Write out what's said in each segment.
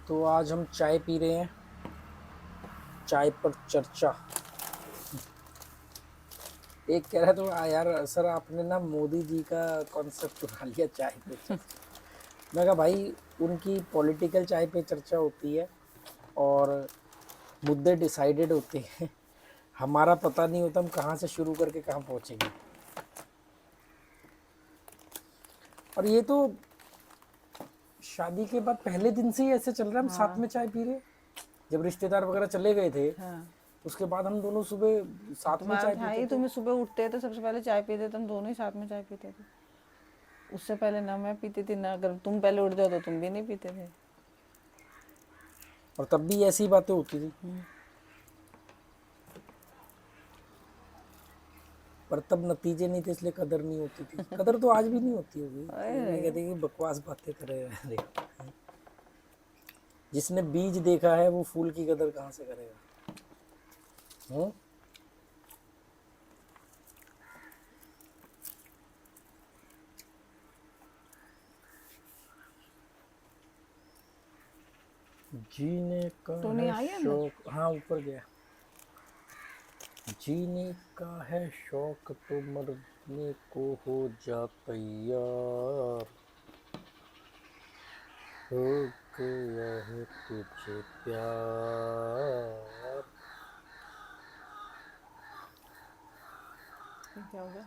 तो आज हम चाय पी रहे हैं, चाय पर चर्चा। एक कह रहा तो यार सर आपने ना मोदी जी का कॉन्सेप्ट उठा लिया चाय पे चर्चा। मैं कहा भाई उनकी पॉलिटिकल चाय पे चर्चा होती है और मुद्दे डिसाइडेड होते हैं। हमारा पता नहीं होता हम कहाँ से शुरू करके कहाँ पहुँचेंगे। और ये तो शादी के बाद पहले दिन से ही ऐसे चल रहा है, हम साथ में चाय पी रहे। जब रिश्तेदार वगैरह चले गए थे उसके बाद हम दोनों सुबह साथ में चाय हाँ पीते ही थे। तुम्हें सुबह उठते थे सबसे पहले चाय पीते थे, हम दोनों ही साथ में चाय पीते थे। उससे पहले ना मैं पीती थी, ना अगर तुम पहले उठ जाओ तो तुम भी नहीं पीते थे। और तब भी ऐसी बातें होती थी, पर तब नतीजे नहीं थे इसलिए कदर नहीं होती थी। कदर तो आज भी नहीं होती होगी, ये कहते हैं कि बकवास बातें करे रहे। जिसने बीज देखा है वो फूल की कदर कहाँ से करेगा। हम्म। जीने का तो नहीं है आई अंदर। शौक, हाँ ऊपर गया। जीने का है शौक तो मरने को हो जा तैयार, हो गया है तुझे प्यार। क्या हो गया?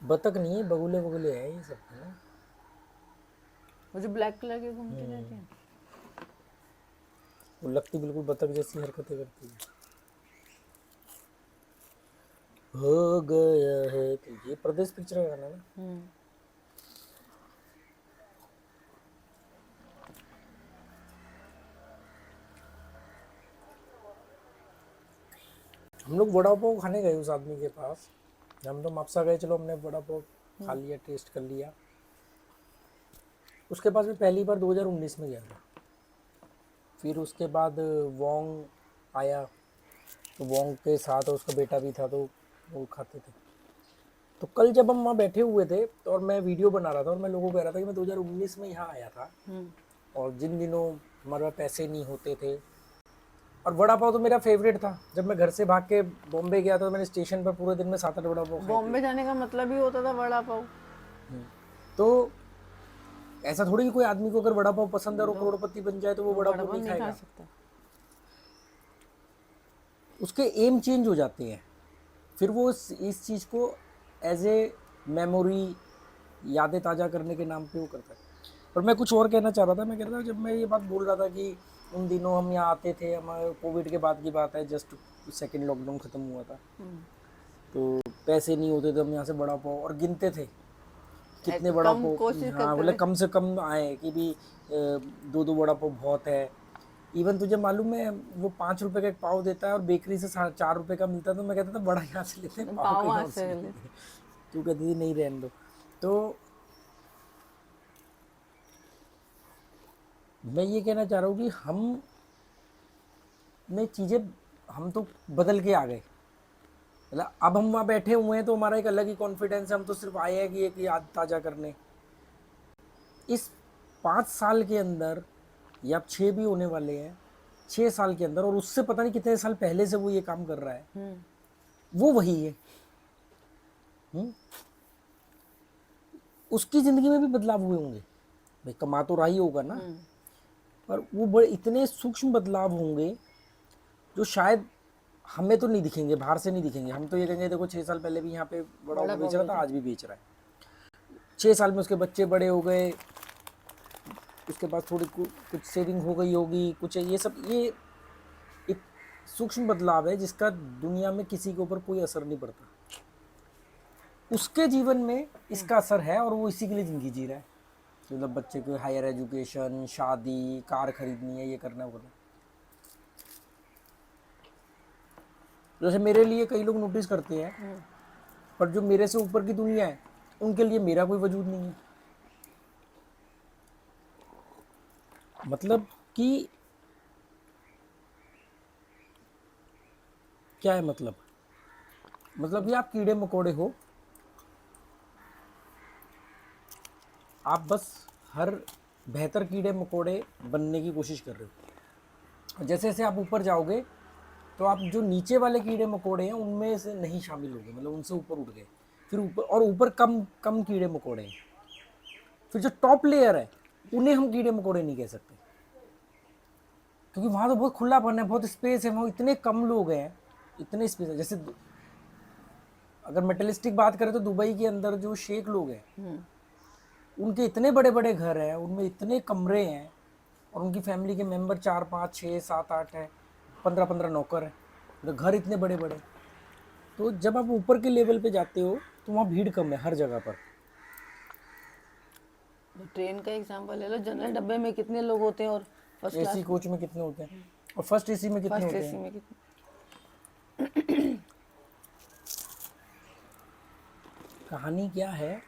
बतख नहीं है, बगुले बगुले है ये सब है ना। वो जो ब्लैक कलर की घूमती रहती है। वो लगती बिल्कुल बतख जैसी हरकतें करती है। हो गया है तो ये प्रदेश पिक्चर का गाना ना। हम लोग वड़ा पाव खाने गए उस आदमी के पास। हम तो मापसा गए, चलो हमने वड़ा पाव खा लिया, टेस्ट कर लिया। उसके पास में पहली बार 2019 में गया था। फिर उसके बाद वोंग आया, तो वोंग के साथ उसका बेटा भी था, तो वो खाते थे। तो कल जब हम वहाँ बैठे हुए थे तो और मैं वीडियो बना रहा था और मैं लोगों को कह रहा था कि मैं 2019 में यहाँ आया था और जिन दिनों हमारे पास पैसे नहीं होते थे। और वड़ा पाव तो मेरा फेवरेट था। जब मैं घर से भाग के बॉम्बे गया तो मैंने स्टेशन पर पूरे दिन में 7-8 वड़ा पाव खाए थे। बॉम्बे जाने का मतलब ही होता था वड़ा पाव। तो ऐसा थोड़ी कि कोई आदमी को अगर वड़ा पाव पसंद है और वो करोड़पति बन जाए तो वो वड़ा वड़ा पाव पाव नहीं नहीं खा खाएगा। सकता। उसके एम चेंज हो जाते हैं। फिर वो इस चीज़ को एज ए मेमोरी, यादें ताज़ा करने के नाम पे वो करता है। पर मैं कुछ और कहना चाह रहा था। मैं कह रहा था जब मैं ये बात बोल रहा था कि उन दिनों हम यहाँ आते थे, हमारे कोविड के बाद की बात है, जस्ट सेकेंड लॉकडाउन ख़त्म हुआ था, तो पैसे नहीं होते थे, हम यहाँ से बड़ा पाव और गिनते थे कितने बड़ा कम पाव। कोशिश हाँ करते मतलब थे। कम से कम आए कि भी 2-2 बड़ा पाव बहुत है। इवन तुझे मालूम है वो 5 रुपए का एक पाव देता है और बेकरी से 4 रुपए का मिलता है, तो मैं कहता था बड़ा यहाँ से लेते हैं, पाव पाव कहीं वहां और से से ले। लेंगे। तू कहती थी नहीं रहने दो। तो मैं ये कहना चाह रहा हूँ कि हम ने चीज़ें, हम तो बदल के आ गए। मतलब अब हम वहाँ बैठे हुए हैं तो हमारा एक अलग ही कॉन्फिडेंस है। हम तो सिर्फ आए हैं कि एक याद ताज़ा करने। इस 5 साल के अंदर, या 6 भी होने वाले हैं, 6 साल के अंदर, और उससे पता नहीं कितने साल पहले से वो ये काम कर रहा है, वो वही है। उसकी ज़िंदगी में भी बदलाव हुए होंगे, भाई कमा तो रहा ही होगा ना, पर वो बड़े इतने सूक्ष्म बदलाव होंगे जो शायद हमें तो नहीं दिखेंगे, बाहर से नहीं दिखेंगे। हम तो ये कहेंगे देखो 6 साल पहले भी यहाँ पे बड़ा वड़ा बेच पाव रहा था, बेचा। आज भी बेच रहा है। 6 साल में उसके बच्चे बड़े हो गए, उसके पास थोड़ी कुछ सेविंग हो गई होगी, कुछ ये सब, ये एक सूक्ष्म बदलाव है जिसका दुनिया में किसी के ऊपर कोई असर नहीं पड़ता। उसके जीवन में इसका असर है और वो इसी के लिए ज़िंदगी जी रहा है। मतलब बच्चे को हायर एजुकेशन, शादी, कार खरीदनी है, ये करना है, वो करना है। जैसे मेरे लिए कई लोग नोटिस करते हैं, पर जो मेरे से ऊपर की दुनिया है उनके लिए मेरा कोई वजूद नहीं है। मतलब कि क्या है मतलब कि आप कीड़े मकोड़े हो। आप बस हर बेहतर कीड़े मकोड़े बनने की कोशिश कर रहे हो। जैसे जैसे आप ऊपर जाओगे तो आप जो नीचे वाले कीड़े मकोड़े हैं उनमें से नहीं शामिल होगे, मतलब उनसे ऊपर उठ गए। फिर ऊपर और ऊपर कम कम कीड़े मकोड़े हैं। फिर जो टॉप लेयर है उन्हें हम कीड़े मकोड़े नहीं कह सकते, क्योंकि वहाँ तो बहुत खुलापन है, बहुत स्पेस है, वहाँ इतने कम लोग हैं, इतने स्पेस है। जैसे अगर मेटलिस्टिक बात करें तो दुबई के अंदर जो शेख लोग हैं उनके इतने बड़े बड़े घर हैं, उनमें इतने कमरे हैं, और उनकी फैमिली के मेंबर 4 5 6 7 8 हैं, 15 15 नौकर हैं, तो घर इतने बड़े बड़े। तो जब आप ऊपर के लेवल पे जाते हो तो वहाँ भीड़ कम है हर जगह पर। तो ट्रेन का एग्जांपल ले लो, जनरल डब्बे में कितने लोग होते हैं और फर्स्ट एसी क्लास कोच में कितने होते हैं और फर्स्ट एसी में कितने फर्स्ट होते एसी हैं। में कितने। कहानी क्या है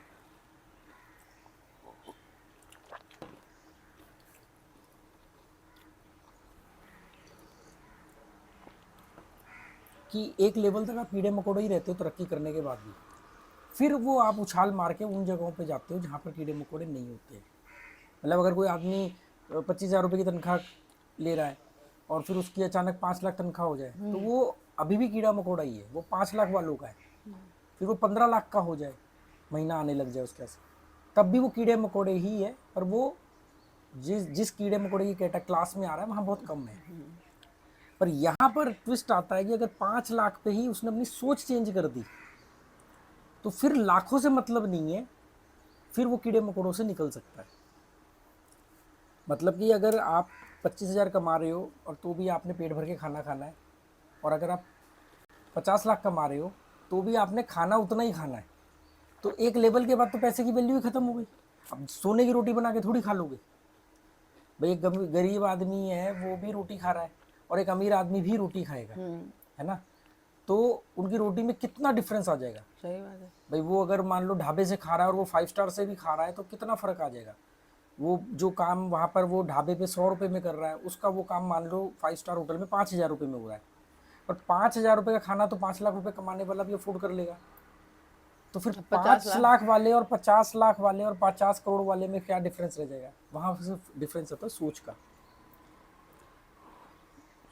कि एक लेवल तक आप कीड़े मकोड़े ही रहते हो तरक्की करने के बाद भी, फिर वो आप उछाल मार के उन जगहों पे जाते हो जहाँ पर कीड़े मकोड़े नहीं होते। मतलब अगर कोई आदमी 25,000 रुपये की तनख्वाह ले रहा है और फिर उसकी अचानक 5 लाख तनख्वाह हो जाए तो वो अभी भी कीड़ा मकोड़ा ही है, वो 5 लाख वालों का है। फिर वो 15 लाख का हो जाए, महीना आने लग जाए उसके ऐसे, तब भी वो कीड़े मकोड़े ही है। पर वो जिस जिस कीड़े मकोड़े की कैटा क्लास में आ रहा है वहाँ बहुत कम है। पर यहाँ पर ट्विस्ट आता है कि अगर 5 लाख पे ही उसने अपनी सोच चेंज कर दी तो फिर लाखों से मतलब नहीं है, फिर वो कीड़े मकोड़ों से निकल सकता है। मतलब कि अगर आप 25,000 कमा रहे हो और तो भी आपने पेट भर के खाना खाना है, और अगर आप 50 लाख कमा रहे हो तो भी आपने खाना उतना ही खाना है, तो एक लेवल के बाद तो पैसे की वैल्यू ही खत्म हो गई। अब सोने की रोटी बना के थोड़ी खा लोगे भाई। एक गरीब आदमी है वो भी रोटी खा रहा है और एक अमीर आदमी भी रोटी खाएगा, है ना। तो उनकी रोटी में कितना डिफरेंस आ जाएगा। सही बात है। भाई वो अगर मान लो ढाबे से खा रहा है और वो 5 स्टार से भी खा रहा है तो कितना फर्क आ जाएगा। वो जो काम वहाँ पर वो ढाबे पे 100 रुपये में कर रहा है, उसका वो काम मान लो 5 स्टार होटल में 5,000 रुपये में हो रहा है। और 5,000 रुपये का खाना तो 5 लाख रुपये कमाने वाला भी अफोर्ड कर लेगा। तो फिर 50 5 लाख लाख वाले और 50 लाख वाले और 50 करोड़ वाले में क्या डिफरेंस रह जाएगा। वहाँ सिर्फ डिफरेंस होता है सोच का।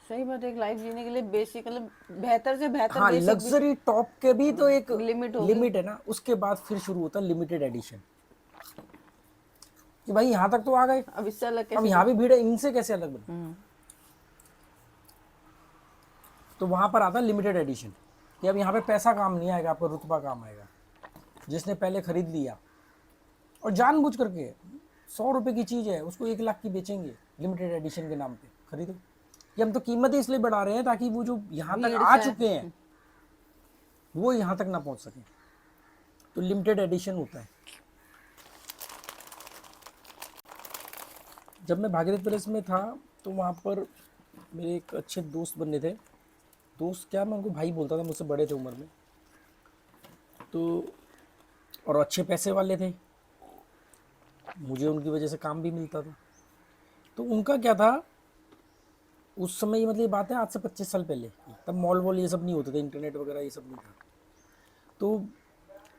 सही बात है। एक लाइफ जीने के लिए बेसिक मतलब बेहतर से बेहतर हाँ, बेसिक भी लग्जरी टॉप के भी तो एक लिमिट होगी। लिमिट है ना, उसके बाद फिर शुरू होता है लिमिटेड एडिशन, कि भाई यहाँ तक तो आ गए, अब इससे अलग अब कैसे यहाँ भी भीड़ है, इनसे कैसे अलग बने। तो वहाँ पर आता है लिमिटेड एडिशन, कि अब यहाँ पे पैसा काम नहीं आएगा, आपका रुतबा काम आएगा। जिसने पहले खरीद लिया और जानबूझ करके 100 रुपये की चीज़ है उसको 1 लाख की बेचेंगे लिमिटेड एडिशन के नाम पे, खरीदो। ये हम तो कीमत ही इसलिए बढ़ा रहे हैं ताकि वो जो यहाँ तक भीड़ आ से चुके हैं वो यहाँ तक ना पहुँच सके। तो लिमिटेड एडिशन होता है। जब मैं भागीरथ पैलेस में था तो वहाँ पर मेरे एक अच्छे दोस्त बने थे। दोस्त क्या, मैं उनको भाई बोलता था, मुझसे बड़े थे उम्र में, तो और अच्छे पैसे वाले थे, मुझे उनकी वजह से काम भी मिलता था। तो उनका क्या था उस समय, मतलब ये बात है आज से 25 साल पहले, तब मॉल वॉल ये सब नहीं होते थे, इंटरनेट वगैरह ये सब नहीं था। तो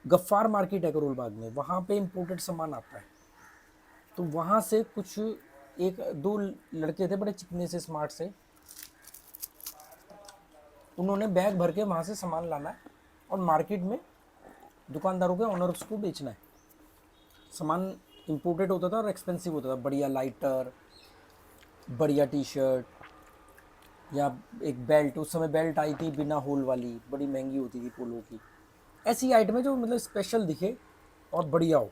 गफ्फार मार्केट है करोल बाग में, वहाँ पे इम्पोर्टेड सामान आता है। तो वहाँ से कुछ एक दो लड़के थे बड़े चिकने से स्मार्ट से, उन्होंने बैग भर के वहाँ से सामान लाना है और मार्केट में दुकानदारों के ऑनर्स को बेचना है। सामान इम्पोर्टेड होता था और एक्सपेंसिव होता था, बढ़िया लाइटर, बढ़िया टी शर्ट, या एक बेल्ट, उस समय बेल्ट आई थी बिना होल वाली, बड़ी महंगी होती थी पोलो की। ऐसी आइटमें जो मतलब स्पेशल दिखे और बढ़िया हो।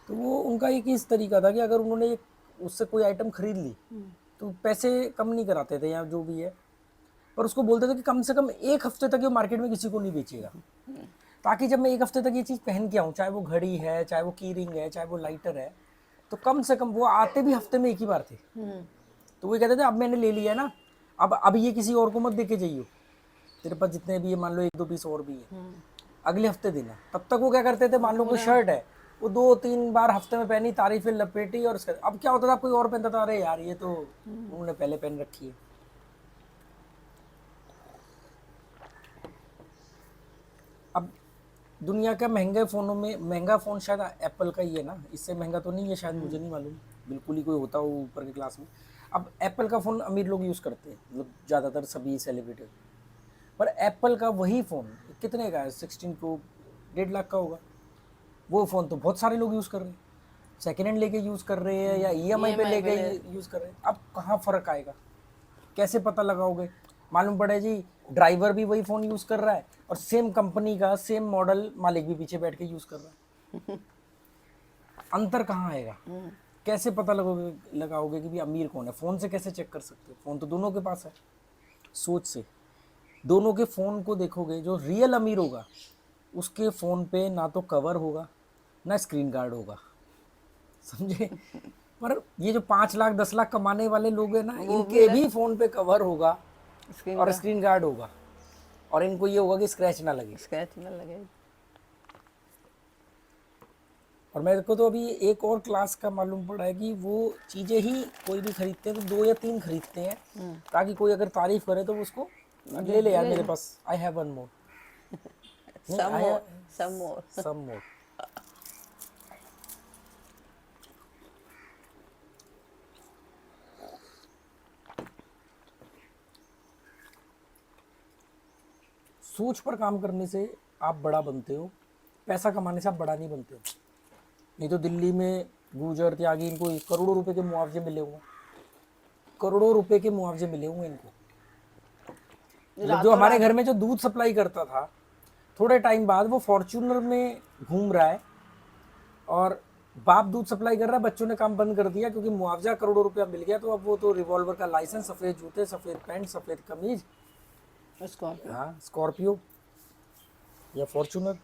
तो वो उनका एक ही इस तरीका था कि अगर उन्होंने उससे कोई आइटम खरीद ली तो पैसे कम नहीं कराते थे या जो भी है, पर उसको बोलते थे कि कम से कम 1 हफ्ते तक ये मार्केट में किसी को नहीं बेचेगा, ताकि जब मैं 1 हफ्ते तक ये चीज़ पहन के आऊँ, चाहे वो घड़ी है, चाहे वो की रिंग है, चाहे वो लाइटर है, तो कम से कम वो आते भी हफ्ते में एक ही बार थे। तो वो कहते थे अब मैंने ले लिया है ना, अब ये किसी और को मत दे के जाइयो, तेरे पास जितने भी है मान लो 1-2 पीस और भी है, अगले हफ्ते देना। तब तक वो क्या करते थे, मान लो कोई शर्ट है वो 2-3 बार हफ्ते में पहनी, तारीफें लपेटी, और उसका अब क्या होता था कोई और पहनता था, अरे यार ये तो उन्होंने पहले पहन रखी है। अब दुनिया का महंगे फ़ोनों में महंगा फ़ोन शायद एप्पल का ही है ना, इससे महंगा तो नहीं है शायद, मुझे नहीं मालूम, बिल्कुल ही कोई होता हो ऊपर की क्लास में। अब एप्पल का फ़ोन अमीर लोग यूज़ करते हैं, मतलब ज़्यादातर सभी सेलिब्रिटी, पर एप्पल का वही फ़ोन कितने का है, 16 प्रो 1.5 लाख का होगा। वो फ़ोन तो बहुत सारे लोग यूज़ कर रहे हैं, सेकेंड हैंड लेके यूज़ कर रहे हैं या ईएमआई पे ईएमआई पे लेके ले। यूज़ कर रहे हैं। अब कहाँ फ़र्क आएगा, कैसे पता लगाओगे? मालूम पड़े जी ड्राइवर भी वही फ़ोन यूज़ कर रहा है और सेम कंपनी का सेम मॉडल मालिक भी पीछे बैठ के यूज़ कर रहा है, अंतर कहाँ आएगा? कैसे पता लगाओगे कि भी अमीर कौन है? फ़ोन से कैसे चेक कर सकते हो? फ़ोन तो दोनों के पास है। सोच से दोनों के फ़ोन को देखोगे, जो रियल अमीर होगा उसके फ़ोन पे ना तो कवर होगा ना स्क्रीन गार्ड होगा, समझे? पर ये जो 5 लाख 10 लाख कमाने वाले लोग हैं ना, वो भी इनके भी फ़ोन पे कवर होगा स्क्रीन और का स्क्रीन गार्ड होगा, और इनको ये होगा कि स्क्रैच ना लगे। स्क्रैच ना लगे। और मेरे को तो अभी एक और क्लास का मालूम पड़ा है कि वो चीज़ें ही कोई भी खरीदते हैं तो 2 या 3 खरीदते हैं, ताकि कोई अगर तारीफ करे तो उसको ले ले यार मेरे पास, आई हैव वन मोर, नहीं सम आई मोर, हैव सम मोर। सम मोर। सोच पर काम करने से आप बड़ा बनते हो, पैसा कमाने से आप बड़ा नहीं बनते हो। नहीं तो दिल्ली में गुर्जर त्यागी इनको करोड़ों रुपए के मुआवजे मिले होंगे, करोड़ों रुपए के मुआवजे मिले होंगे इनको। मतलब जो रातों हमारे रात घर में जो दूध सप्लाई करता था, थोड़े टाइम बाद वो फॉर्च्यूनर में घूम रहा है, और बाप दूध सप्लाई कर रहा है, बच्चों ने काम बंद कर दिया क्योंकि मुआवजा करोड़ों रुपया मिल गया। तो अब वो तो रिवॉल्वर का लाइसेंस, सफ़ेद जूते, सफ़ेद पैंट, सफ़ेद कमीज, स्कॉर्पियो। हाँ स्कॉर्पियो या फॉर्च्यूनर।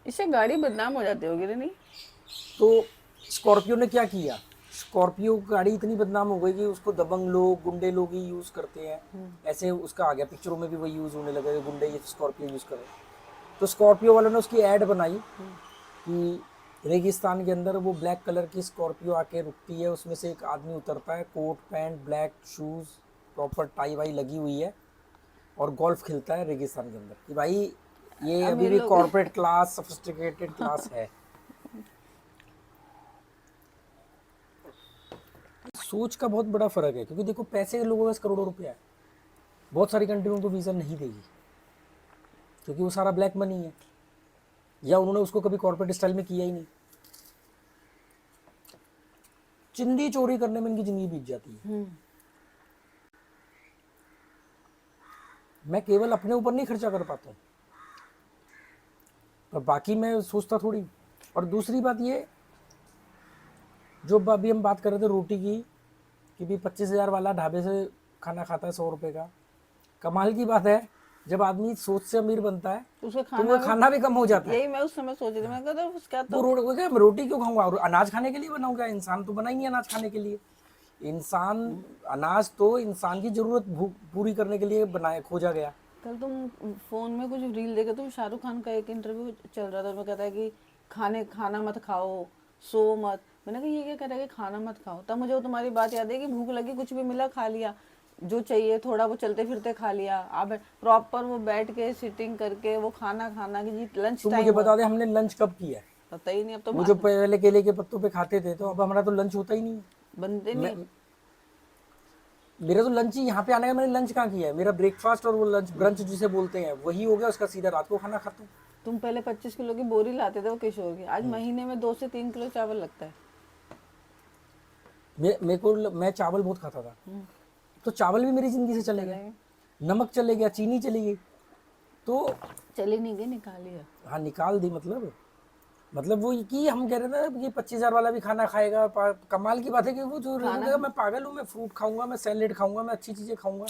इससे गाड़ी बदनाम हो जाती होगी नहीं? तो स्कॉर्पियो ने क्या किया, स्कॉर्पियो गाड़ी इतनी बदनाम हो गई कि उसको दबंग लोग, गुंडे लोग ही यूज़ करते हैं। ऐसे उसका आ गया, पिक्चरों में भी वही यूज़ होने लगा, गुंडे ये स्कॉर्पियो यूज़ कर रहे हैं। तो स्कॉर्पियो वालों ने उसकी ऐड बनाई कि रेगिस्तान के अंदर वो ब्लैक कलर की स्कॉर्पियो आके रुकती है, उसमें से एक आदमी उतरता है, coat pant black shoes, proper tie वाई लगी हुई है, और गोल्फ खेलता है रेगिस्तान के अंदर, कि भाई ये अभी अमीर भी लोग कॉर्पोरेट क्लास, सोफिस्टिकेटेड क्लास है। सोच का बहुत बड़ा फर्क है, क्योंकि देखो पैसे के लोगों के पास करोड़ों रुपया है, बहुत सारी कंट्रियों को वीज़ा नहीं देगी क्योंकि वो सारा ब्लैक मनी है, या उन्होंने उसको कभी कॉर्पोरेट स्टाइल में किया ही नहीं। चिंदी चोरी करने में इनकी ज़िंदगी बीत जाती है। मैं केवल अपने ऊपर नहीं खर्चा कर पाता हूँ, पर बाकी मैं सोचता थोड़ी। और दूसरी बात ये, जो अभी हम बात कर रहे थे रोटी की, कि भी 25,000 वाला ढाबे से खाना खाता है 100 रुपये का, कमाल की बात है जब आदमी सोच से अमीर बनता है उसका तो वो खाना भी कम हो जाता है। यही मैं उस समय सोच रही थी, मैं कहता उसका वो तो वो क्या, मैं रोटी क्यों खाऊंगा, और अनाज खाने के लिए बनाऊँ क्या? इंसान तो बना ही नहीं अनाज खाने के लिए। इंसान, अनाज तो इंसान की जरूरत पूरी करने के लिए बनाया, खोजा गया। कल तुम फोन में कुछ रील देखे तो शाहरुख खान का एक इंटरव्यू चल रहा था, उसमें कहता है कि खाना मत खाओ, सो मत। मैंने कहा ये क्या कह रहा है कि खाना मत खाओ? तब मुझे वो तुम्हारी बात याद है कि भूख लगी, कुछ भी मिला खा लिया, जो चाहिए थोड़ा वो चलते फिरते खा लिया। आप प्रॉपर वो बैठ के सिटिंग करके वो खाना खाना कि जी लंच तुम मुझे टाइम बता दे हमने लंच कब किया है? पता ही नहीं अब तो वो जो पहले केले के पत्तों पे खाते थे, तो अब हमारा तो लंच होता ही नहीं है। बनते मैं, नहीं। मेरा तो लंच ही यहाँ पे आने का, मैंने लंच कहाँ किया है? मेरा ब्रेकफास्ट और वो लंच, ब्रंच जिसे बोलते हैं, वही हो गया, उसका सीधा रात को खाना खाता हूँ। तुम पहले 25 किलो की बोरी लाते थे वो किशोर की, आज महीने में 2 से 3 किलो चावल लगता है। मेरे को मैं चावल बहुत खाता था, तो चावल भी मेरी जिंदगी से चले गए, नमक चले गया, चीनी चली गई, तो चली नहीं गई, निकाली है। हाँ निकाल दी। मतलब वो कि हम कह रहे थे कि 25,000 वाला भी खाना खाएगा। कमाल की बात है कि वो जो रहेगा, मैं पागल हूँ, मैं फ्रूट खाऊंगा, मैं सैलेड खाऊंगा, मैं अच्छी चीजें खाऊंगा।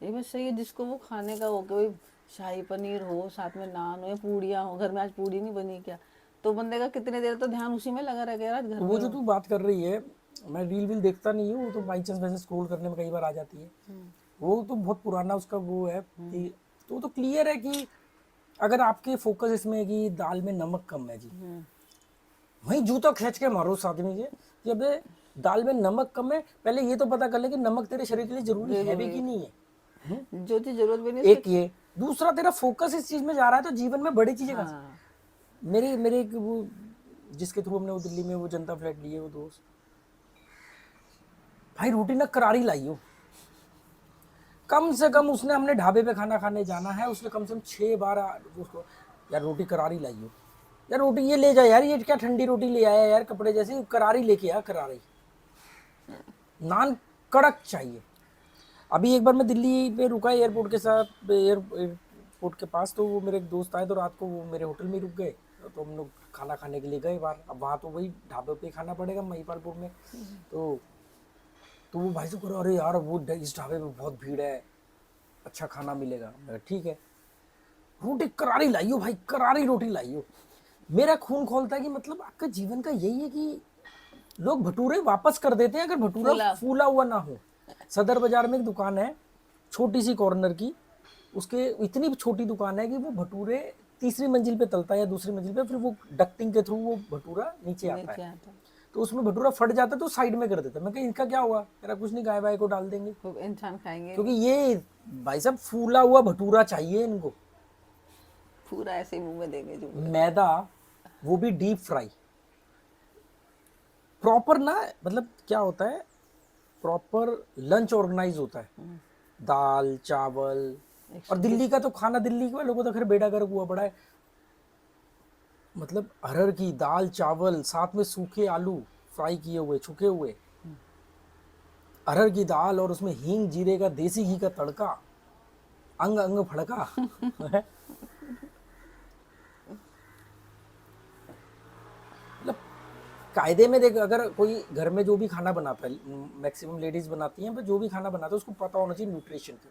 ये बस सही है जिसको वो खाने का हो, कोई शाही पनीर हो, साथ में नान हो या पूड़ियाँ हो। घर में आज पूड़ी नहीं बनी क्या, तो बंदे का कितने देर तो ध्यान उसी में लगा रहेगा यार घर तो में वो जो हो। तू बात कर रही है, मैं रील वील देखता नहीं हूँ, तो बाई चांस वैसे स्क्रॉल करने में कई बार आ जाती है। वो तो बहुत पुराना उसका वो है कि, तो क्लियर है कि अगर आपके फोकस इसमें है कि दाल में नमक कम है जी, वहीं जूता खींच के मारो उस आदमी के, कि अबे दाल में नमक कम है, पहले ये तो पता कर ले कि नमक तेरे शरीर के लिए जरूरी है भी कि नहीं है। जो चीज जरूरत भी नहीं एक ये, दूसरा तेरा फोकस इस चीज में जा रहा है तो जीवन में बड़ी चीजें कर सकते। हाँ मेरे मेरे एक वो जिसके थ्रू हमने वो दिल्ली में वो जनता फ्लैट लिए, वो दोस्त भाई रोटी ना करारी लाई हो, कम से कम उसने, हमने ढाबे पे खाना खाने जाना है, उसने कम से कम 6 बार उसको, यार रोटी करारी लाई हो, यार रोटी ये ले जा यार, ये क्या ठंडी रोटी ले आया यार कपड़े जैसी, करारी लेके आ, करारी नान कड़क चाहिए। अभी एक बार मैं दिल्ली पे रुका एयरपोर्ट के साथ, एयरपोर्ट के पास, तो वो मेरे एक दोस्त आए तो रात को वो मेरे होटल में रुक गए, तो हम लोग खाना खाने के लिए गए बाहर। अब वहाँ तो वही ढाबे पे खाना पड़ेगा महिपालपुर में, तो वो भाई से करो, अरे यार वो इस ढाबे में बहुत भीड़ है, अच्छा खाना मिलेगा। मैं कहा, ठीक है, रोटी करारी लाइयो भाई, करारी रोटी लाइयो। मेरा खून खोलता है कि मतलब आपका जीवन का यही है कि लोग भटूरे वापस कर देते हैं अगर भटूरा फूला हुआ ना हो। सदर बाजार में एक दुकान है छोटी सी कॉर्नर की, उसके इतनी छोटी दुकान है कि वो भटूरे तीसरी मंजिल पे तलता है या दूसरी मंजिल पे, फिर वो डक्टिंग के थ्रू वो भटूरा नीचे आता है, तो उसमें भटूरा फट जाता है तो साइड में कर देता है। मैं कहा इनका क्या हुआ, मेरा कुछ नहीं, गाय वाय को डाल देंगे, खूब इंसान खाएंगे, क्योंकि ये भाई साहब फूला हुआ भटूरा चाहिए इनको, पूरा ऐसे ही मुंह में देंगे जो मैदा, वो भी डीप फ्राई प्रॉपर ना, मतलब क्या होता है, प्रॉपर लंच ऑर्गेनाइज होता है, दाल चावल। और दिल्ली का तो खाना, दिल्ली के लोगों तो खैर बेड़ा गर्क हुआ पड़ा है, मतलब अरहर की दाल चावल साथ में सूखे आलू फ्राई किए हुए छुके हुए, अरहर की दाल और उसमें हींग जीरे का देसी घी का तड़का, अंग अंग फड़का। मतलब कायदे में देख, अगर कोई घर में जो भी खाना बनाता है, मैक्सिमम लेडीज बनाती हैं, पर जो भी खाना बनाता है उसको पता होना चाहिए न्यूट्रिशन का।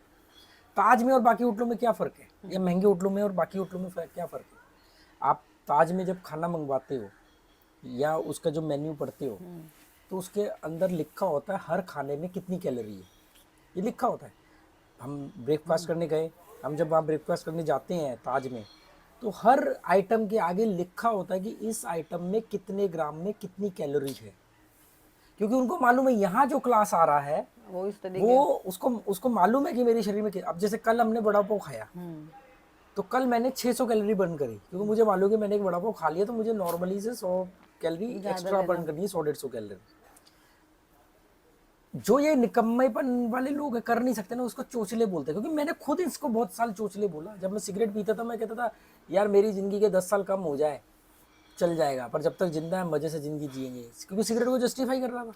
ताज में और बाकी होटलों में क्या फ़र्क है, या महंगे होटलों में और बाकी होटलों में क्या फ़र्क है। आप ताज में जब खाना मंगवाते हो या उसका जो मेन्यू पढ़ते हो, तो उसके अंदर लिखा होता है हर खाने में कितनी कैलोरी है, ये लिखा होता है। हम ब्रेकफास्ट करने गए, हम जब वहाँ ब्रेकफास्ट करने जाते हैं ताज में, तो हर आइटम के आगे लिखा होता है कि इस आइटम में कितने ग्राम में कितनी कैलोरी है, क्योंकि उनको मालूम है यहाँ जो क्लास आ रहा है वो इस तरीके वो उसको उसको मालूम है कि मेरे शरीर में अब जैसे कल हमने वड़ा पाव खाया, तो कल मैंने 600 कैलोरी बर्न करी, क्योंकि मुझे मालूम है कि मैंने एक वड़ा पाव खा लिया, तो मुझे नॉर्मली से 100 कैलोरी एक्स्ट्रा बर्न करनी है, 100-150 कैलोरी। जो ये निकम्मेपन वाले लोग कर नहीं सकते ना, उसको चोचले बोलते हैं, क्योंकि मैंने खुद इसको बहुत साल चोचले बोला। जब मैं सिगरेट पीता था मैं कहता था यार मेरी ज़िंदगी के 10 साल कम हो जाए चल जाएगा, पर जब तक जिंदा है मज़े से ज़िंदगी जिएंगे, क्योंकि सिगरेट को जस्टिफाई कर रहा था।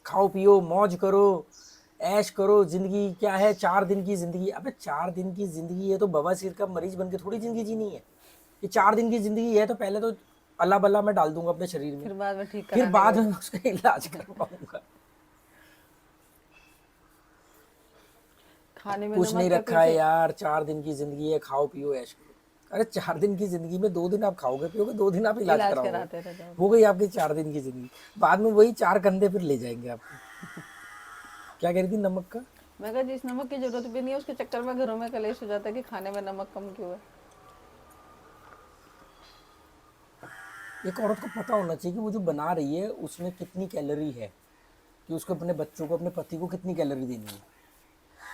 खाओ पियो मौज करो ऐश करो, ज़िंदगी क्या है, 4 दिन की ज़िंदगी। अबे 4 दिन की ज़िंदगी है तो बवासीर का मरीज बन के थोड़ी ज़िंदगी जीनी है। ये 4 दिन की ज़िंदगी है तो पहले तो अल्लाह बल्ला मैं डाल दूंगा अपने शरीर में, फिर बाद में ठीक फिर बाद में उसका इलाज करवाऊंगा। खाने में कुछ नहीं नमक के रखा है पीछे यार, 4 दिन की ज़िंदगी है, खाओ पियो ऐश करो। अरे 4 दिन की ज़िंदगी में 2 दिन आप खाओगे पियोगे, 2 दिन आप इलाज कराओगे, कराते रह जाओ। हो गई आपकी 4 दिन की ज़िंदगी। बाद में वही 4 कंधे फिर ले जाएंगे आपको। क्या कह रही थी नमक का? मैं कहा जिस नमक की जरूरत भी नहीं है उसके चक्कर में घरों में कलेश हो जाता है कि खाने में नमक कम क्यों है। एक औरत को पता होना चाहिए कि वो जो बना रही है उसमें कितनी कैलोरी है, कि उसको अपने बच्चों को अपने पति को कितनी कैलोरी देनी है।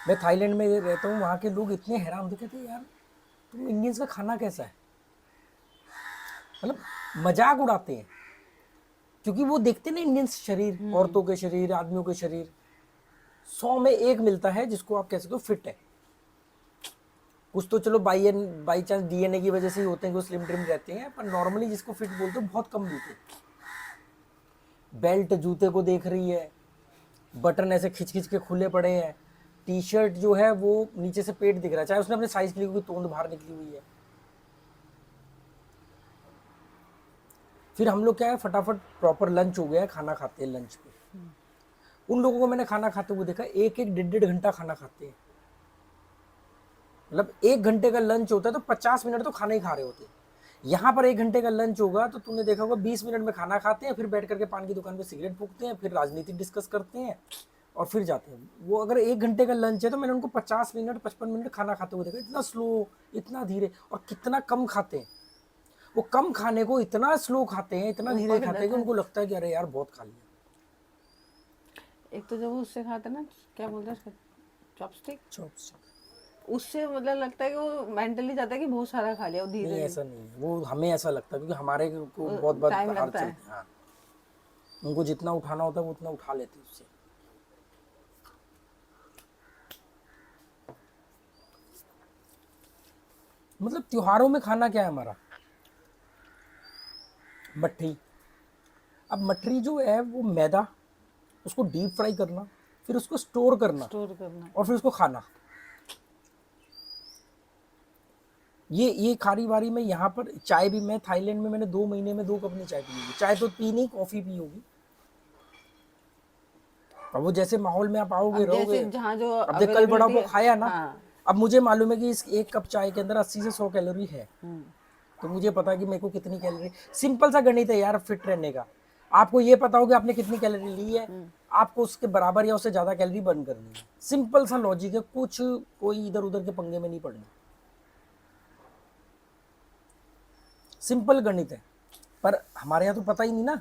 मैं थाईलैंड में रहता हूँ, वहाँ के लोग इतने हैरान होते, कहते हैं यार तुम इंडियंस का खाना कैसा है, मतलब मजाक उड़ाते हैं, क्योंकि वो देखते ना इंडियंस शरीर, औरतों के शरीर आदमियों के शरीर 100 में 1 मिलता है जिसको आप कह सकते हो फिट है। कुछ तो चलो बाई चांस डीएनए की वजह से ही होते हैं कि वो स्लिम ट्रिम रहते हैं, पर नॉर्मली जिसको फिट बोलते हो बहुत कम मिलते। बेल्ट जूते को देख रही है, बटन ऐसे खिंच खिंच के खुले पड़े हैं, टी शर्ट जो है वो नीचे से पेट दिख रहा है, चाहे उसने अपने साइज के लिए कोई तोंद बाहर निकली हुई है। फिर हम लोग क्या है, फटाफट प्रॉपर लंच हो गया है, खाना खाते हैं लंच पे। उन लोगों को मैंने खाना खाते हुए देखा, 1-1 1.5 घंटा खाना खाते हैं, मतलब 1 घंटे का लंच होता है तो 50 मिनट तो खाना ही खा रहे होते हैं। यहाँ पर 1 घंटे का लंच होगा तो तुमने देखा होगा 20 मिनट में खाना खाते हैं, फिर बैठ करके पान की दुकान पे सिगरेट फूकते हैं, फिर राजनीति डिस्कस करते हैं और फिर जाते हैं। वो अगर 1 घंटे का लंच है तो मैंने उनको 50 मिनट 55 मिनट खाना खाते हुए देखा, इतना स्लो, इतना धीरे, और कितना कम खाते हैं। वो कम खाने को इतना स्लो खाते हैं, इतना धीरे खाते हैं कि उनको लगता है कि अरे यार बहुत खा लिया। एक तो जब वो उससे खाते ना, क्या बोलते हैं उसको, चॉपस्टिक चॉपस्टिक। उससे मतलब लगता है कि वो मेंटली जाता है कि बहुत सारा खा लिया, वो नहीं धीरे ऐसा नहीं है, वो हमें ऐसा लगता है क्योंकि हमारे को बहुत बार टाइम बाहर लगता है। चलते हैं। हाँ, उनको जितना उठाना होता है वो उतना उठा लेते हैं उससे। मतलब त्योहारों में खाना क्या है हमारा, मठरी। अब मठरी जो है वो मैदा, उसको डीप फ्राई करना, फिर उसको स्टोर करना स्टोर करना। और फिर उसको खाना। ये खारी बारी में यहाँ पर चाय भी, मैं थाईलैंड में मैंने 2 महीने में 2 कप नहीं चाय पी होगी, चाय तो पी नहीं, कॉफी पी होगी। अब वो जैसे माहौल में आप आओगे अब रहोगे। जैसे जहाँ जो अब देख कल बड़ा अवेलेबिलिटी पाव है। खाया ना, हाँ। अब मुझे मालूम है कि इस 1 कप चाय के अंदर 80 से 100 कैलोरी है। हम्म। तो मुझे पता है कि मेरे को कितनी कैलोरी, सिंपल सा गणित है यार फिट रहने का। आपको ये पता हो कि आपने कितनी कैलोरी ली है, आपको उसके बराबर या उससे ज्यादा कैलोरी बर्न करनी है। सिंपल सा लॉजिक है, कुछ कोई इधर उधर के पंगे में नहीं पड़ना, सिंपल गणित है। पर हमारे यहाँ तो पता ही नहीं ना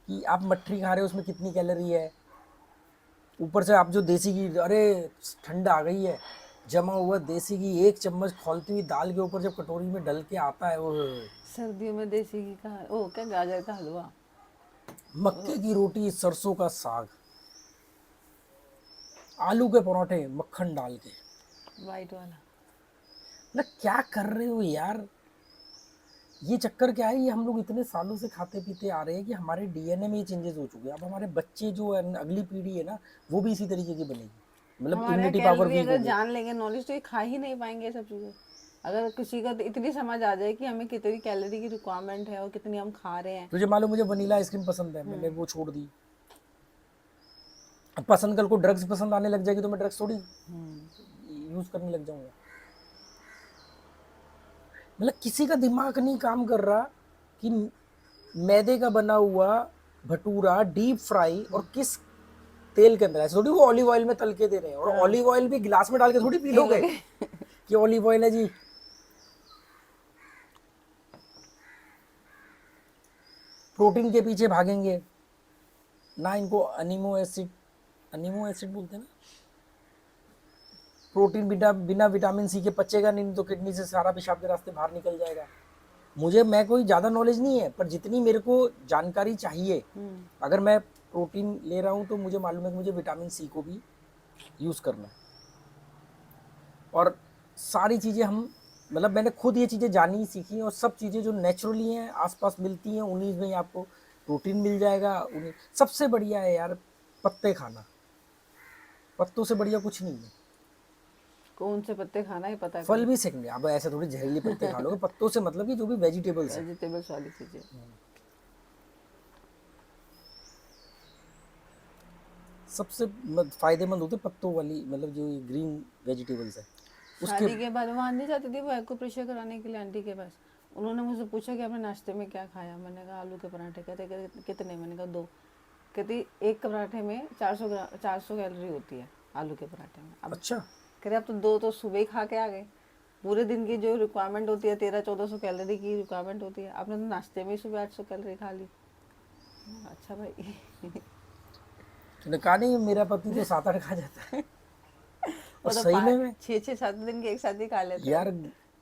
कि आप मठरी खा रहे हो उसमें कितनी कैलोरी है। ऊपर से आप जो देसी घी, अरे ठंड आ गई है, जमा हुआ देसी घी 1 चम्मच खौलती हुई दाल के ऊपर जब कटोरी में डल के आता है, वो सर्दियों में देसी घी का, ओ क्या, गाजर का हलवा। मक्के की रोटी, सरसों का साग, आलू के पराठे मक्खन डाल के। वाइट वाला। ना क्या कर रहे हो यार, ये चक्कर क्या है, ये हम लोग इतने सालों से खाते पीते आ रहे हैं कि हमारे डीएनए में ये चेंजेस हो चुके हैं। अब हमारे बच्चे जो है, अगली पीढ़ी है ना, वो भी इसी तरीके की बनेगी, मतलब हमारे यहाँ इम्यूनिटी पावर कैलोरी वीक अगर होगी। जान लेंगे, नॉलेज, तो ये खा ही नहीं पाएंगे ये सब चीज़ें। अगर किसी का तो इतनी समझ आ जाए कि हमें कितनी कैलोरी की रिक्वायरमेंट है और कितनी हम खा रहे हैं। तुझे मालूम मुझे वनीला आइसक्रीम पसंद है, मैंने वो छोड़ दी। अब पसंद, कल को ड्रग्स पसंद आने लग जाएगी तो मैं ड्रग्स थोड़ी यूज करने लग जाऊंगा। मतलब किसी का दिमाग नहीं काम कर रहा कि मैदे का बना हुआ भटूरा डीप फ्राई और किस तेल के अंदर, ऐसे थोड़ी वो ऑलिव ऑयल में तल के दे रहे हैं, और ऑलिव ऑयल भी गिलास में डाल के थोड़ी पी पी लोगे लोगे। कि ऑलिव ऑयल है जी। प्रोटीन के पीछे भागेंगे ना, इनको अनीमो एसिड बोलते हैं ना, प्रोटीन बिना बिना विटामिन सी के पचेगा नहीं, तो किडनी से सारा पेशाब के रास्ते बाहर निकल जाएगा। मैं कोई ज़्यादा नॉलेज नहीं है, पर जितनी मेरे को जानकारी चाहिए, अगर मैं प्रोटीन ले रहा हूँ तो मुझे मालूम है कि मुझे विटामिन सी को भी यूज़ करना है। और सारी चीज़ें हम, मतलब मैंने खुद ये चीज़ें जानी सीखी, और सब चीज़ें जो नेचुरली हैं आसपास मिलती हैं, उन्हीं में ही आपको प्रोटीन मिल जाएगा। उन्हीं सबसे बढ़िया है यार पत्ते खाना, पत्तों से बढ़िया कुछ नहीं है। कौन से पत्ते खाना है पता फल करो। भी सेकंडरी, अब ऐसे थोड़ी जहरीली पत्ते खा लोगे, पत्तों से मतलब कि जो भी वेजिटेबल्स है, वेजिटेबल्स वाली चीज़ें। सबसे फायदेमंद होते पत्तों वाली, मतलब जो ग्रीन वेजिटेबल्स है उसके। शादी के बाद वहाँ नहीं जाती थी वो एक्यूप्रेशर कराने के लिए आंटी के पास। उन्होंने मुझसे पूछा कि आपने नाश्ते में क्या खाया। मैंने कहा आलू के पराठे। कहते कितने? मैंने कहा 2। कहती एक पराठे में 400 कैलोरी होती है आलू के पराठे में। अब अच्छा, कहते अब तो 2 तो सुबह ही खा के आ गए। पूरे दिन की जो रिक्वायरमेंट होती है 1300-1400 कैलोरी की रिक्वायरमेंट होती है, आपने तो नाश्ते में ही सुबह 800 कैलोरी खा ली। अच्छा भाई। तूने कहा नहीं मेरा पति तो 7-8 खा जाता है। और वो तो सही में 6-6-7 दिन के एक साथ ही खा लेते हैं। यार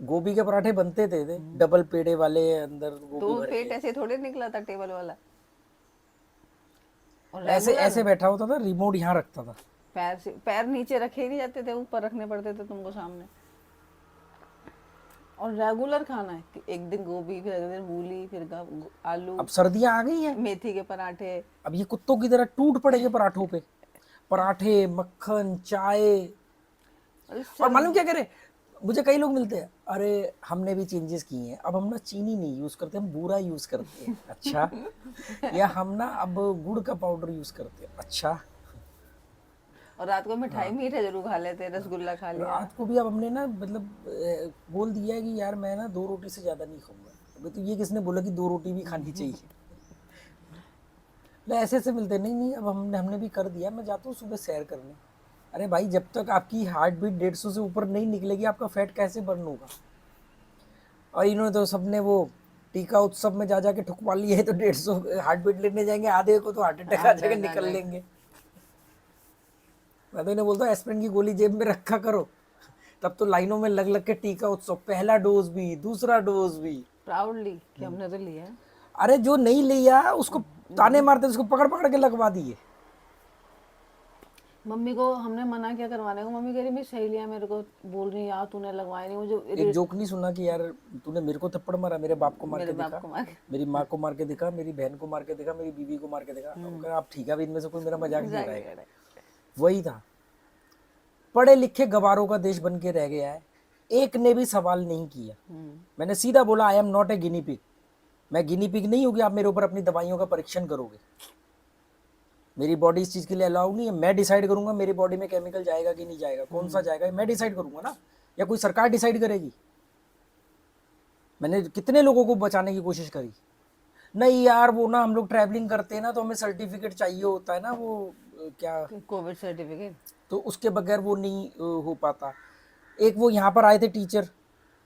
गोभी के पराठे बनते थे डबल पेड़े वाले, अंदर तो गोभी वो भर पेट के। ऐसे थोड़े निकला था टेबल वाला। और ऐसे रेगुलर ऐसे बैठा होता था, रिमोट यहाँ रखता था। पैर नीचे रखे ही नहीं जाते थे, ऊपर रखने पड़ते थे तुमको सामने। और रेगुलर खाना है कि एक दिन गोभी, फिर अगले दिन मूली, फिर आलू, अब सर्दियां आ गई हैं, मेथी के पराठे। अब ये कुत्तों की तरह टूट पड़ेंगे पराठों पे, पराठे, मक्खन, चाय। और और मालूम क्या करे, मुझे कई लोग मिलते हैं, अरे हमने भी चेंजेस किए हैं, अब हम ना चीनी नहीं यूज करते, हम बूरा यूज करते हैं। अच्छा, या हम ना अब गुड़ का पाउडर यूज करते हैं। अच्छा, और रात को मिठाई मीठा जरूर खा लेते हैं, रसगुल्ला खा लिया। रात को भी अब हमने ना मतलब बोल दिया है कि यार मैं ना 2 रोटी से ज्यादा नहीं खाऊंगा। अबे तो ये किसने बोला कि 2 रोटी भी खानी चाहिए। ऐसे ऐसे मिलते, नहीं नहीं, अब हमने भी कर दिया। मैं जाता हूँ सुबह सैर करने। अरे भाई जब तक आपकी हार्ट बीट 150 से ऊपर नहीं निकलेगी, आपका फैट कैसे बर्न होगा। और इन्होंने तो सबने वो टीका उत्सव में जा जाके ठुकवा लिए है, तो 150 हार्ट बीट लेने जाएंगे, आधे को तो हार्ट अटैक आ हाँ, जाएगा, आ निकल जाएगा। लेंगे। मैं तो इन्हें बोलता हूँ एस्पिरिन की गोली जेब में रखा करो। तब तो लाइनों में लग लग के टीका उत्सव, पहला डोज भी, दूसरा डोज भी। प्राउडली कि हमने तो लिया है। अरे जो नहीं लिया उसको ताने मारते, उसको पकड़ पकड़ के लगवा दिए। मम्मी को हमने मना किया करवाने को, मम्मी कह रही मेरी सहेलियां मेरे को बोल रही यार तूने लगवाया नहीं, मुझे एक जोक नहीं सुना कि यार तूने मेरे को थप्पड़ मारा, मेरे बाप को मार मेरे के बाप दिखा, को मार के मेरी माँ को मार के दिखा, मेरी बहन को मार के दिखा, मेरी बीवी को मार के दिखा। अब कहा, आप ठीक है, अब इनमें से कोई मेरा मजाक नहीं जाके उड़ाएगा। करे। वही था, पढ़े लिखे गवारों का देश बन के रह गया है। एक ने भी सवाल नहीं किया। मैंने सीधा बोला I am not a guinea pig. मैं गिनी पिग नहीं हूँ कि आप मेरे ऊपर अपनी दवाइयों का परीक्षण करोगे। मेरी बॉडी इस चीज के लिए अलाउ नहीं है। मैं डिसाइड करूंगा मेरी बॉडी में केमिकल जाएगा कि नहीं जाएगा, कौन सा जाएगा, मैं डिसाइड करूंगा ना, या कोई सरकार डिसाइड करेगी। मैंने कितने लोगों को बचाने की कोशिश करी। नहीं यार वो ना हम लोग ट्रैवलिंग करते हैं ना तो हमें सर्टिफिकेट चाहिए होता है ना, वो क्या, कोविड सर्टिफिकेट। तो उसके बगैर वो नहीं हो पाता। एक वो यहाँ पर आए थे टीचर,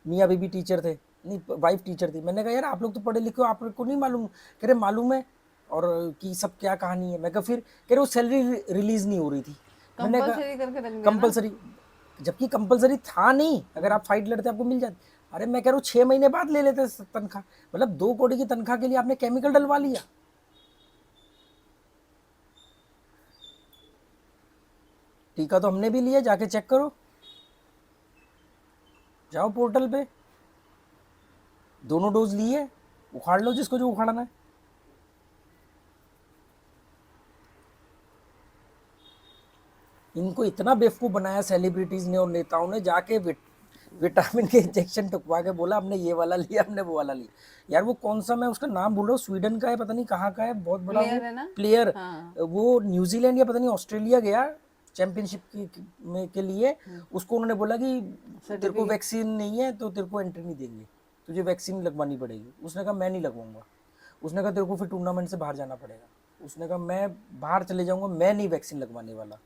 मियाँ बीबी टीचर थे, नहीं वाइफ टीचर थी। मैंने कहा यार आप लोग तो पढ़े लिखे हो, आप लोग को नहीं मालूम? कह रहे मालूम है, और कि सब क्या कहानी है। मैं कहा फिर, कह रहे वो सैलरी रिलीज नहीं हो रही थी। मैंने कहा कंपलसरी करके रख दिया ना। कंपलसरी, जबकि कंपलसरी था नहीं, अगर आप फाइट लड़ते आपको मिल जाती। अरे मैं कह रहा हूँ 6 महीने बाद ले लेते तनख्वाह, मतलब 2 कौड़ी की तनख्वाह के लिए आपने केमिकल डलवा लिया। टीका तो हमने भी लिया, जाके चेक करो, जाओ पोर्टल पे, दोनों डोज लिए, उखाड़ लो जिसको जो उखाड़ना है। इनको इतना बेवकूफ बनाया सेलिब्रिटीज ने और नेताओं ने, जाके विटामिन के इंजेक्शन टुकवा के बोला हमने ये वाला लिया, हमने वो वाला लिया। यार वो कौन सा, मैं उसका नाम भूल रहा हूँ, स्वीडन का है, पता नहीं कहाँ का है, बहुत बड़ा प्लेयर है ना। प्लेयर। हाँ। वो न्यूजीलैंड या पता नहीं ऑस्ट्रेलिया गया चैंपियनशिप में के लिए। उसको उन्होंने बोला कि तेरे को वैक्सीन नहीं है तो तेरे को एंट्री नहीं देंगे, तुझे वैक्सीन लगवानी पड़ेगी। उसने कहा मैं नहीं लगवाऊंगा। उसने कहा तेरे को फिर टूर्नामेंट से बाहर जाना पड़ेगा। उसने कहा मैं बाहर चले जाऊंगा, मैं नहीं वैक्सीन लगवाने वाला।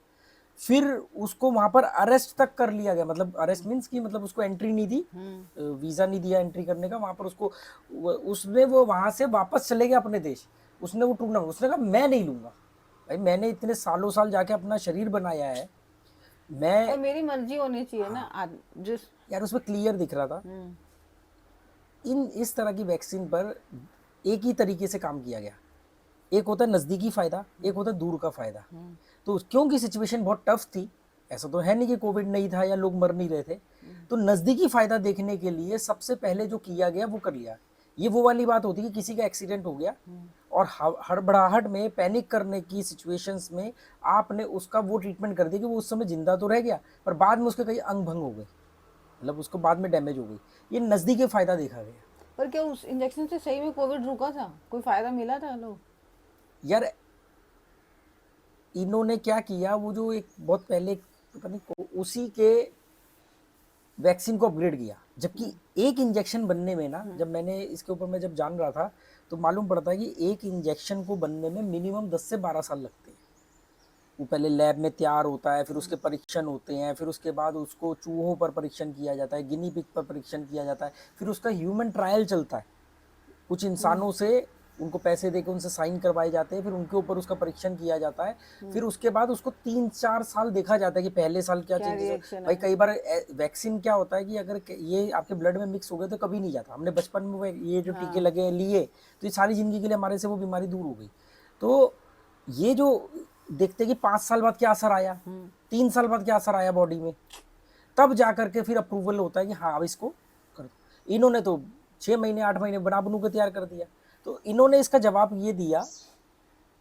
फिर उसको वहां पर अरेस्ट तक कर लिया गया, मतलब अरेस्ट मीन्स की मतलब उसको एंट्री नहीं दी, वीजा नहीं दिया एंट्री करने का वहां पर उसको। उसने वो वहां से वापस चले गया अपने देश। उसने वो टूर्नामेंट, उसने कहा मैं नहीं लूंगा। भाई मैंने इतने सालों साल जाके अपना शरीर बनाया है, मैं और मेरी मर्जी होनी चाहिए ना जिस। यार उसमें क्लियर दिख रहा था। इन इस तरह की वैक्सीन पर एक ही तरीके से काम किया गया। एक होता है नज़दीकी फ़ायदा, एक होता है दूर का फ़ायदा। तो क्योंकि सिचुएशन बहुत टफ थी, ऐसा तो है नहीं कि कोविड नहीं था या लोग मर नहीं रहे थे, तो नज़दीकी फ़ायदा देखने के लिए सबसे पहले जो किया गया वो कर लिया। ये वो वाली बात होती है कि किसी का एक्सीडेंट हो गया और हड़बड़ाहट में, पैनिक करने की सिचुएशंस में आपने उसका वो ट्रीटमेंट कर दिया कि वो उस समय जिंदा तो रह गया पर बाद में उसके कई अंग भंग हो गए, मतलब उसको बाद में डैमेज हो गई। ये नज़दीकी फ़ायदा देखा गया। पर क्या उस इंजेक्शन से सही में कोविड रुका था? कोई फायदा मिला था लोग? यार इन्होंने क्या किया, वो जो एक बहुत पहले पता नहीं उसी के वैक्सीन को अपग्रेड किया। जबकि एक इंजेक्शन बनने में ना, जब मैंने इसके ऊपर मैं जब जान रहा था तो मालूम पड़ता है कि एक इंजेक्शन को बनने में मिनिमम 10 से 12 साल लगते हैं। वो पहले लैब में तैयार होता है, फिर उसके परीक्षण होते हैं, फिर उसके बाद उसको चूहों पर परीक्षण किया जाता है, गिनी पिग पर परीक्षण किया जाता है, फिर उसका ह्यूमन ट्रायल चलता है। कुछ इंसानों से उनको पैसे देकर उनसे साइन करवाए जाते हैं, फिर उनके ऊपर उसका परीक्षण किया जाता है, फिर उसके बाद उसको 3-4 साल देखा जाता है कि पहले साल क्या चेंजेस हो। भाई कई बार वैक्सीन क्या होता है कि अगर ये आपके ब्लड में मिक्स हो गए तो कभी नहीं जाता। हमने बचपन में ये जो टीके लगे लिए तो ये सारी जिंदगी के लिए हमारे से वो बीमारी दूर हो गई। तो ये जो देखते कि 5 साल बाद क्या असर आया, 3 साल बाद क्या असर आया बॉडी में, तब जा करके फिर अप्रूवल होता है कि हाँ अब इसको कर दो। इन्होंने तो 6 महीने 8 महीने बना बनू के तैयार कर दिया। तो इन्होंने इसका जवाब ये दिया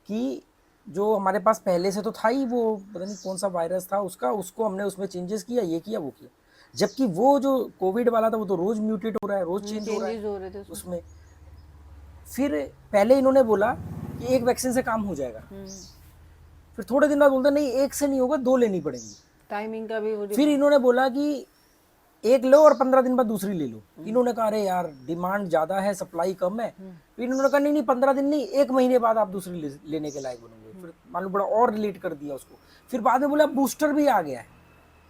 कि जो हमारे पास पहले से तो था ही, वो पता नहीं कौन सा वायरस था उसका, उसको हमने उसमें चेंजेस किया, ये किया वो किया। जबकि वो जो कोविड वाला था वो तो रोज म्यूटेट हो रहा है, रोज चेंज हो रहा है उसमें। फिर पहले इन्होंने बोला कि एक वैक्सीन से काम हो जाएगा, फिर थोड़े दिन बाद बोलते नहीं एक से नहीं होगा, 2 लेनी पड़ेंगी, टाइमिंग का भी। फिर इन्होंने बोला कि एक लो और 15 दिन बाद दूसरी ले लो। इन्होंने कहा अरे यार डिमांड ज्यादा है, सप्लाई कम है। फिर इन्होंने कहा नहीं 15 दिन नहीं, 1 महीने बाद आप दूसरी लेने के लायक बनोगे। फिर मालूम पड़ा और रिलेट कर दिया उसको। फिर बाद में बोला बूस्टर भी आ गया है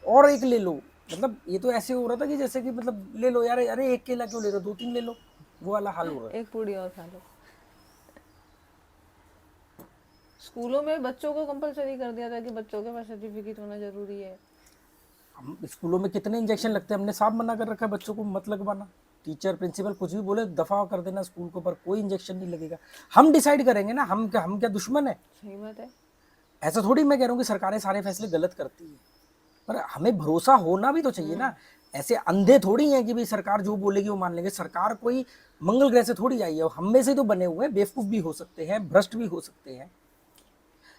और एक ले लो। मतलब ये तो ऐसे हो रहा था कि जैसे कि मतलब ले लो यार, अरे एक केला क्यों ले रहे हो, 2-3 ले लो, वो वाला हाल हो रहा है। एक पूरी और खा लो। स्कूलों में बच्चों को कंपलसरी कर दिया था कि बच्चों के पास सर्टिफिकेट होना जरूरी है। हम स्कूलों में कितने इंजेक्शन लगते हैं, हमने साफ मना कर रखा है बच्चों को मत लगवाना। टीचर प्रिंसिपल कुछ भी बोले दफा कर देना स्कूल को, पर कोई इंजेक्शन नहीं लगेगा। हम डिसाइड करेंगे ना, हम क्या दुश्मन है? सही बात है। ऐसा थोड़ी मैं कह रहा हूँ कि सरकारें सारे फैसले गलत करती है, पर हमें भरोसा होना भी तो चाहिए ना। ऐसे अंधे थोड़ी हैं कि भाई सरकार जो बोलेगी वो मान लेंगे। सरकार कोई मंगल ग्रह से थोड़ी आई है, हम में से तो बने हुए हैं। बेवकूफ भी हो सकते हैं, भ्रष्ट भी हो सकते हैं।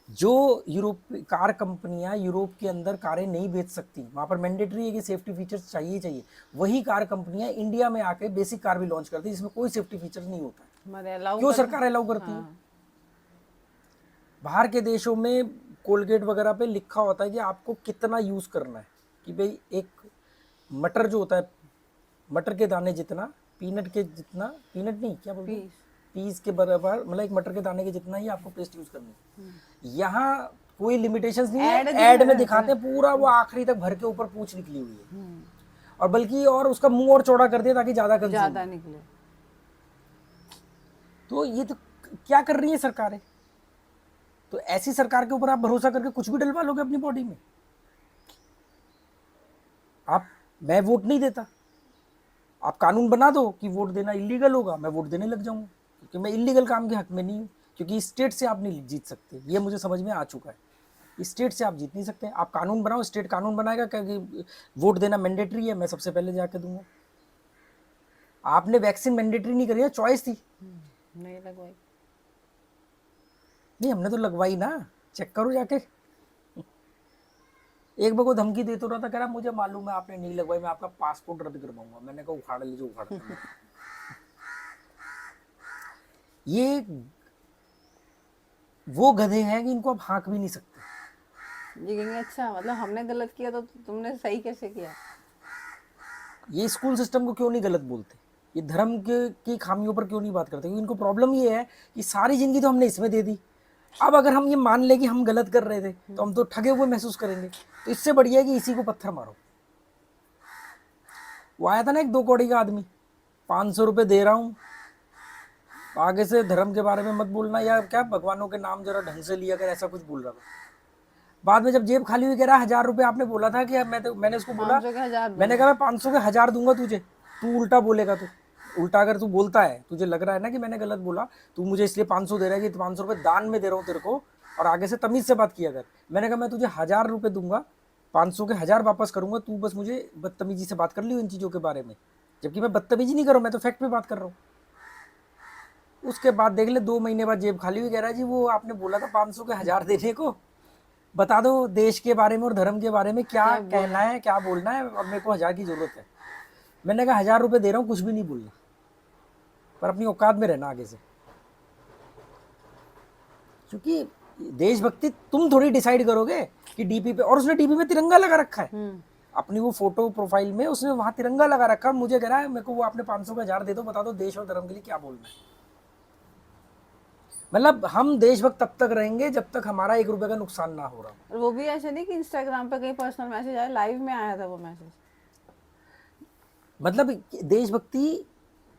जो यूरोप कार कंपनियां यूरोप के अंदर कारें नहीं बेच सकती, वहां पर मैंडेटरी है कि सेफ्टी फीचर्स चाहिए, वही कार कंपनियां इंडिया में आके बेसिक कार भी लॉन्च करती है जिसमें कोई सेफ्टी फीचर नहीं होता। हमारे अलाउ क्यों कर। सरकार अलाउ करती है? हाँ। बाहर के देशों में कोलगेट वगैरह पे लिखा होता है कि आपको कितना यूज करना है, कि भाई एक मटर जो होता है, मटर के दाने जितना, पीनट के जितना, पीनट नहीं क्या बोलते हैं, पीस के बराबर, मतलब एक मटर के दाने के जितना ही आपको पेस्ट यूज करनी है। यहाँ कोई लिमिटेशंस नहीं है, ऐड में दिखाते हैं पूरा वो आखिरी तक भर के ऊपर पूंछ निकली हुई है, और बल्कि और उसका मुंह और चौड़ा कर दिया ताकि ज्यादा कंज्यूम। ज्यादा निकले। तो ये तो क्या कर रही है सरकारें? तो ऐसी सरकार के ऊपर आप भरोसा करके कुछ भी डलवा लोगे अपनी बॉडी में? मैं वोट नहीं देता, आप कानून बना दो कि वोट देना इलीगल होगा, मैं वोट देने लग जाऊंगा, क्योंकि मैं इलीगल काम के हक में नहीं हूँ। क्योंकि स्टेट से आप नहीं जीत सकते, ये मुझे समझ में आ चुका है। स्टेट से आप जीत नहीं सकते। आप कानून बनाओ, स्टेट कानून बनाएगा क्योंकि वोट देना मैंडेटरी है, मैं सबसे पहले जाके दूंगा। आपने वैक्सीन मैंडेटरी नहीं करी है, चॉइस थी। नहीं लगवाई। नहीं, हमने तो लगवाई ना, चेक करो जाके। एक बार को धमकी दे तो रहा था, कह रहा मुझे मालूम है आपने नहीं लगवाई, मैं आपका पासपोर्ट रद्द करवाऊंगा। मैंने कहा उखाड़ लीजिए, उखाड़ ये वो गधे हैं कि इनको आप हाँक भी नहीं सकते। ये कहेंगे अच्छा मतलब हमने गलत किया तो तुमने सही कैसे किया। ये स्कूल सिस्टम को क्यों नहीं गलत बोलते, ये धर्म के की खामियों पर क्यों नहीं बात करते? क्योंकि इनको प्रॉब्लम ये है कि सारी जिंदगी तो हमने इसमें दे दी, अब अगर हम ये मान ले कि हम गलत कर रहे थे तो हम तो ठगे हुए महसूस करेंगे। तो इससे बढ़िया है कि इसी को पत्थर मारो। वो आया था ना एक 2 कौड़ी का आदमी, 500 रुपये दे रहा हूँ, आगे से धर्म के बारे में मत बोलना, या क्या भगवानों के नाम जरा ढंग से लिया कर, ऐसा कुछ बोल रहा था। बाद में जब जेब खाली हुई कह रहा 1000 रुपये आपने बोला था कि मैंने उसको बोला, 500 के 1000 मैंने कहा मैं 500 के 1000 दूंगा तुझे, तू उल्टा बोलेगा। तो उल्टा अगर तू बोलता है, तुझे लग रहा है ना कि मैंने गलत बोला, तू मुझे इसलिए 500 दे रहा है कि 500 रुपये दान में दे रहा हूँ तेरे को, और आगे से तमीज से बात किया कर। मैंने कहा मैं तुझे 1000 रुपये दूंगा, 500 के 1000 वापस करूंगा, तू बस मुझे बदतमीजी से बात कर लियो इन चीज़ों के बारे में। जबकि मैं बदतमीजी नहीं कर रहा हूँ, मैं तो फैक्ट पे बात कर रहा हूँ। उसके बाद देख ले 2 महीने बाद जेब खाली हुई, कह रहा है जी वो आपने बोला था 500 के 1000 देने को, बता दो देश के बारे में और धर्म के बारे में क्या कहना है, क्या बोलना है, और मेरे को 1000 की जरूरत है। मैंने कहा 1000 रुपये दे रहा हूँ, कुछ भी नहीं बोलना, पर अपनी औकात में रहना आगे से। क्योंकि देशभक्ति तुम थोड़ी डिसाइड करोगे कि डीपी पे, और उसने डीपी में तिरंगा लगा रखा है अपनी वो फोटो प्रोफाइल में, उसने वहां तिरंगा लगा रखा है। मुझे कह रहा है मेरे को वो आपने 500 का 1000 दे दो, बता दो देश और धर्म के लिए क्या बोलना है। मतलब हम देशभक्त तब तक रहेंगे जब तक हमारा 1 रुपए का नुकसान ना हो रहा। और वो भी ऐसे नहीं कि इंस्टाग्राम पे कहीं पर्सनल मैसेज आया, लाइव में आया था वो मैसेज। मतलब देशभक्ति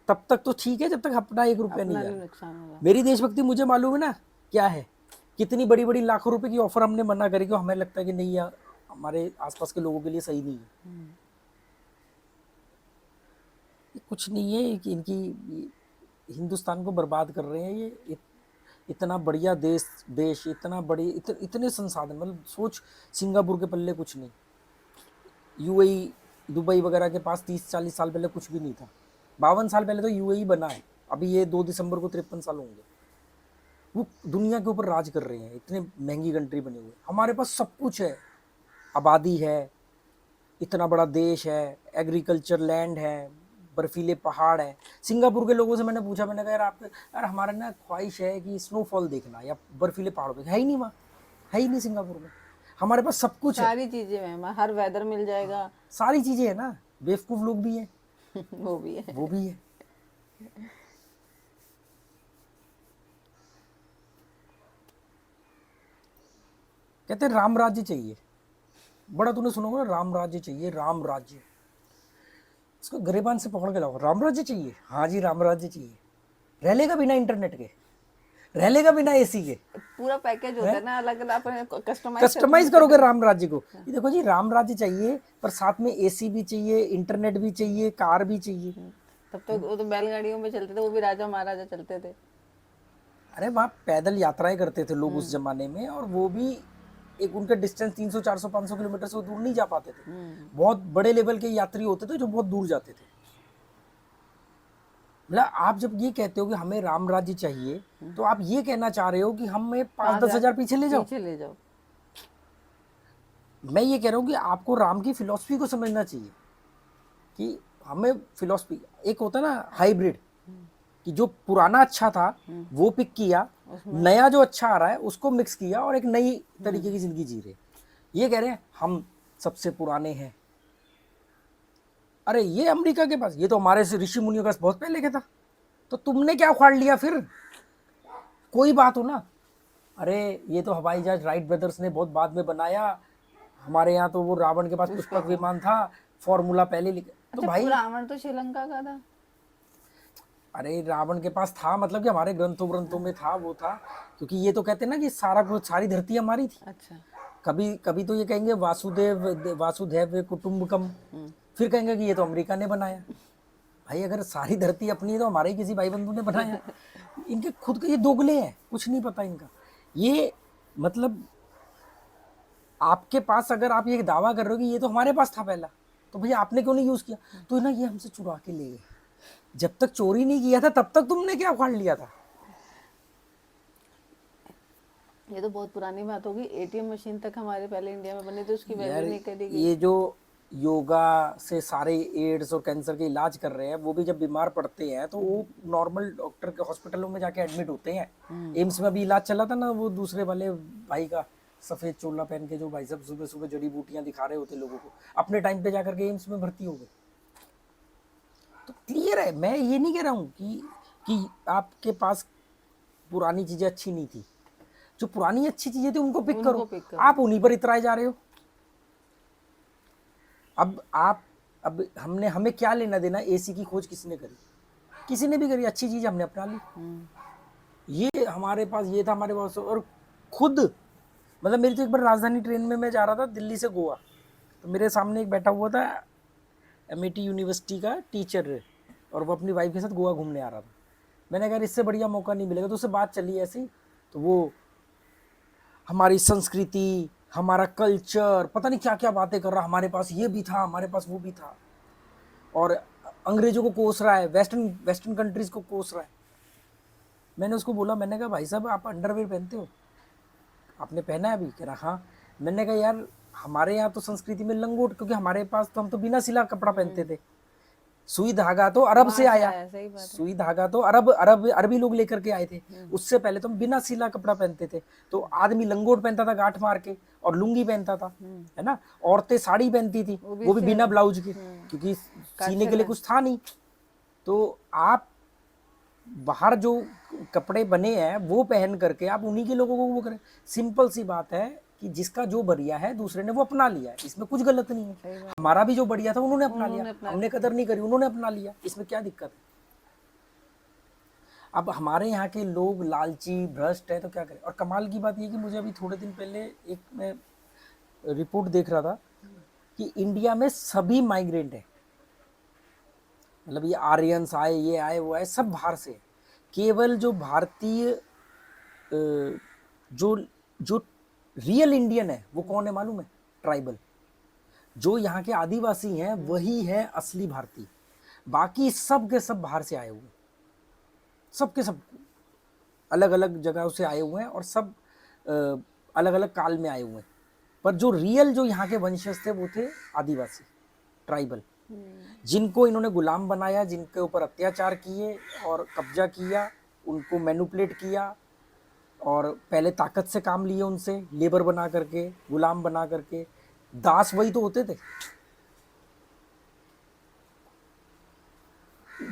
तब तक तो ठीक है जब तक अपना 1 रुपया नहीं अपना आया। नुकसान होगा। मेरी देशभक्ति मुझे मालूम है ना क्या है। कितनी बड़ी बड़ी लाखों रुपए की ऑफर हमने मना करी, क्यों? हमें लगता है कि नहीं यार हमारे आसपास के लोगों के लिए सही नहीं है। कुछ नहीं है कि इनकी हिंदुस्तान को बर्बाद कर रहे हैं। ये इतना बढ़िया देश इतना बड़ी इतने संसाधन, मतलब सोच सिंगापुर के पल्ले कुछ नहीं, यूएई दुबई वगैरह के पास 30-40 साल पहले कुछ भी नहीं था। 52 साल पहले तो यूएई बना है, अभी ये 2 दिसंबर को 53 साल होंगे। वो दुनिया के ऊपर राज कर रहे हैं, इतने महंगी कंट्री बनी हुई है। हमारे पास सब कुछ है, आबादी है, इतना बड़ा देश है, एग्रीकल्चर लैंड है, बर्फीले पहाड़ है। सिंगापुर के लोगों से मैंने पूछा, मैंने कहा यार हमारा ना ख्वाहिश है कि स्नोफॉल देखना या बर्फीले पहाड़ों पे, है ही नहीं वहाँ, है ही नहीं सिंगापुर में। हमारे पास सब कुछ है, सारी चीजें हैं, हर वेदर मिल जाएगा। सारी चीजें है ना। बेवकूफ लोग भी हैं वो भी है, वो भी है। कहते हैं राम राज्य चाहिए, बड़ा तूने सुना होगा राम राज्य चाहिए, राम राज्य। इसको गरेबान से पकड़ के लाओ, राम राज्य चाहिए, हाँ जी राम राज्य चाहिए। रह लेगा बिना इंटरनेट के, रह लेगा बिना एसी के? पूरा पैकेज होता है ना, अलग अलग अपने कस्टमाइज करोगे राम राज्य को? ये देखो जी, राम राज्य चाहिए पर साथ में एसी भी चाहिए, इंटरनेट भी चाहिए, कार भी चाहिए। तब तो वो तो बैलगाड़ियों में चलते थे, वो भी राजा महाराजा चलते थे। अरे वहाँ पैदल यात्राएं करते थे लोग उस जमाने में, और वो भी एक उनका डिस्टेंस 300 400 500 किलोमीटर से वो दूर नहीं जा पाते थे। बहुत बड़े लेवल के यात्री होते थे जो बहुत दूर जाते थे। मतलब आप जब ये कहते हो कि हमें राम राज्य चाहिए, तो आप ये कहना चाह रहे हो कि हमें 5-10 हजार पीछे ले जाओ? पीछे ले जाओ। मैं ये कह रहा हूँ कि आपको राम की फिलॉसफी को समझना चाहिए कि हमें फिलॉसफी, एक होता है ना हाइब्रिड, कि जो पुराना अच्छा था वो पिक किया, नया जो अच्छा आ रहा है उसको मिक्स किया और एक नई तरीके की जिंदगी जी रहे। ये कह रहे हैं हम सबसे पुराने हैं। अरे ये अमेरिका के पास, ये तो हमारे से ऋषि मुनियों का बहुत पहले के था, तो तुमने क्या उखाड़ लिया फिर? कोई बात हो ना, अरे ये तो हवाई जहाज राइट ब्रदर्स ने बहुत बाद में बनाया, हमारे यहाँ तो वो रावण के पास पुष्पक विमान था, फॉर्मूला पहले लिखे। तो अच्छा, भाई रावण तो श्रीलंका का था। अरे रावण के पास था, मतलब कि हमारे ग्रंथों में था, वो था, क्योंकि ये तो कहते हैं ना कि सारा कुछ, सारी धरती हमारी थी। अच्छा। कभी कभी तो ये कहेंगे वासुदेव कुटुंबकम, फिर कहेंगे कि ये तो अमेरिका ने बनाया। भाई अगर सारी धरती अपनी है तो हमारे ही किसी भाई बंधु ने बनाया? इनके खुद के ये दोगले हैं, कुछ नहीं पता इनका। ये मतलब आपके पास अगर आप ये दावा कर रहे हो कि ये तो हमारे पास था पहला, तो भैया आपने क्यों नहीं यूज किया? तो ना ये हमसे चुरा के ले गए, जब तक चोरी नहीं किया था तब तक तुमने क्या उखाड़ लिया था? ये तो बहुत पुरानी बात होगी। एटीएम मशीन तक हमारे पहले इंडिया में बनी थी, उसकी यार वैल्यू नहीं करेगी। ये जो योगा से सारे एड्स और कैंसर के इलाज कर रहे हैं, वो भी जब बीमार पड़ते हैं तो वो नॉर्मल डॉक्टर के हॉस्पिटलों में जाके एडमिट होते हैं। एम्स में भी इलाज चला था ना, वो दूसरे वाले भाई का, सफेद चोला पहन के, जो भाई साहब सुबह सुबह जड़ी बूटियां दिखा रहे होते लोगों को, अपने टाइम पे जाकर के एम्स में भर्ती हो गए। तो क्लियर है, मैं ये नहीं कह रहा हूँ कि आपके पास पुरानी चीजें अच्छी नहीं थी। जो पुरानी अच्छी चीजें थी उनको पिक करो। आप उन्हीं पर इतराए जा रहे हो। अब हमें क्या लेना देना? एसी की खोज किसने करी? किसी ने भी करी, अच्छी चीज हमने अपना ली। ये हमारे पास ये था, हमारे पास, और खुद मतलब मेरी तो एक बार राजधानी ट्रेन में मैं जा रहा था दिल्ली से गोवा, तो मेरे सामने एक बैठा हुआ था एमआईटी यूनिवर्सिटी का टीचर, और वो अपनी वाइफ के साथ गोवा घूमने आ रहा था। मैंने कहा इससे बढ़िया मौका नहीं मिलेगा, तो उससे बात चली ऐसी, तो वो हमारी संस्कृति, हमारा कल्चर, पता नहीं क्या क्या बातें कर रहा, हमारे पास ये भी था, हमारे पास वो भी था, और अंग्रेजों को कोस रहा है, वेस्टर्न कंट्रीज को कोस रहा है। मैंने उसको बोला, मैंने कहा भाई साहब आप अंडरवेयर पहनते हो? आपने पहना है अभी? कह रहा हाँ। मैंने कहा यार हमारे यहाँ तो संस्कृति में लंगोट, क्योंकि हमारे पास तो हम तो बिना सिला कपड़ा पहनते थे। सुई धागा तो अरब से आया, सुई धागा तो अरबी लोग लेकर के आए थे। उससे पहले तो हम बिना सिला कपड़ा पहनते थे। तो आदमी लंगोट पहनता था गांठ मार के, और लुंगी पहनता था, है ना। औरतें साड़ी पहनती थी, वो भी बिना ब्लाउज के, क्योंकि सीने के लिए कुछ था नहीं। तो आप बाहर जो कपड़े बने हैं वो पहन करके आप उन्हीं के लोगों को वो करें। सिंपल सी बात है कि जिसका जो बढ़िया है दूसरे ने वो अपना लिया है, इसमें कुछ गलत नहीं है। हमारा भी जो बढ़िया था उन्होंने अपना लिया, हमने कदर नहीं करी, उन्होंने अपना लिया, इसमें क्या दिक्कत है? अब हमारे यहाँ के लोग लालची भ्रष्ट है तो क्या करें। और कमाल की बात ये कि मुझे अभी थोड़े दिन पहले एक मैं रिपोर्ट देख रहा था कि इंडिया में सभी माइग्रेंट है, मतलब ये आर्यंस आए, ये आए, वो आए, सब बाहर से। केवल जो भारतीय जो जो रियल इंडियन है वो कौन है मालूम है? ट्राइबल, जो यहाँ के आदिवासी हैं वही है असली भारतीय। बाकी सब के सब बाहर से आए हुए, सब के सब अलग अलग जगहों से आए हुए हैं, और सब अलग अलग काल में आए हुए हैं। पर जो रियल जो यहाँ के वंशज थे वो थे आदिवासी, ट्राइबल, जिनको इन्होंने गुलाम बनाया, जिनके ऊपर अत्याचार किए और कब्जा किया, उनको मैनिपुलेट किया, और पहले ताकत से काम लिए, उनसे लेबर बना करके, गुलाम बना करके। दास वही तो होते थे।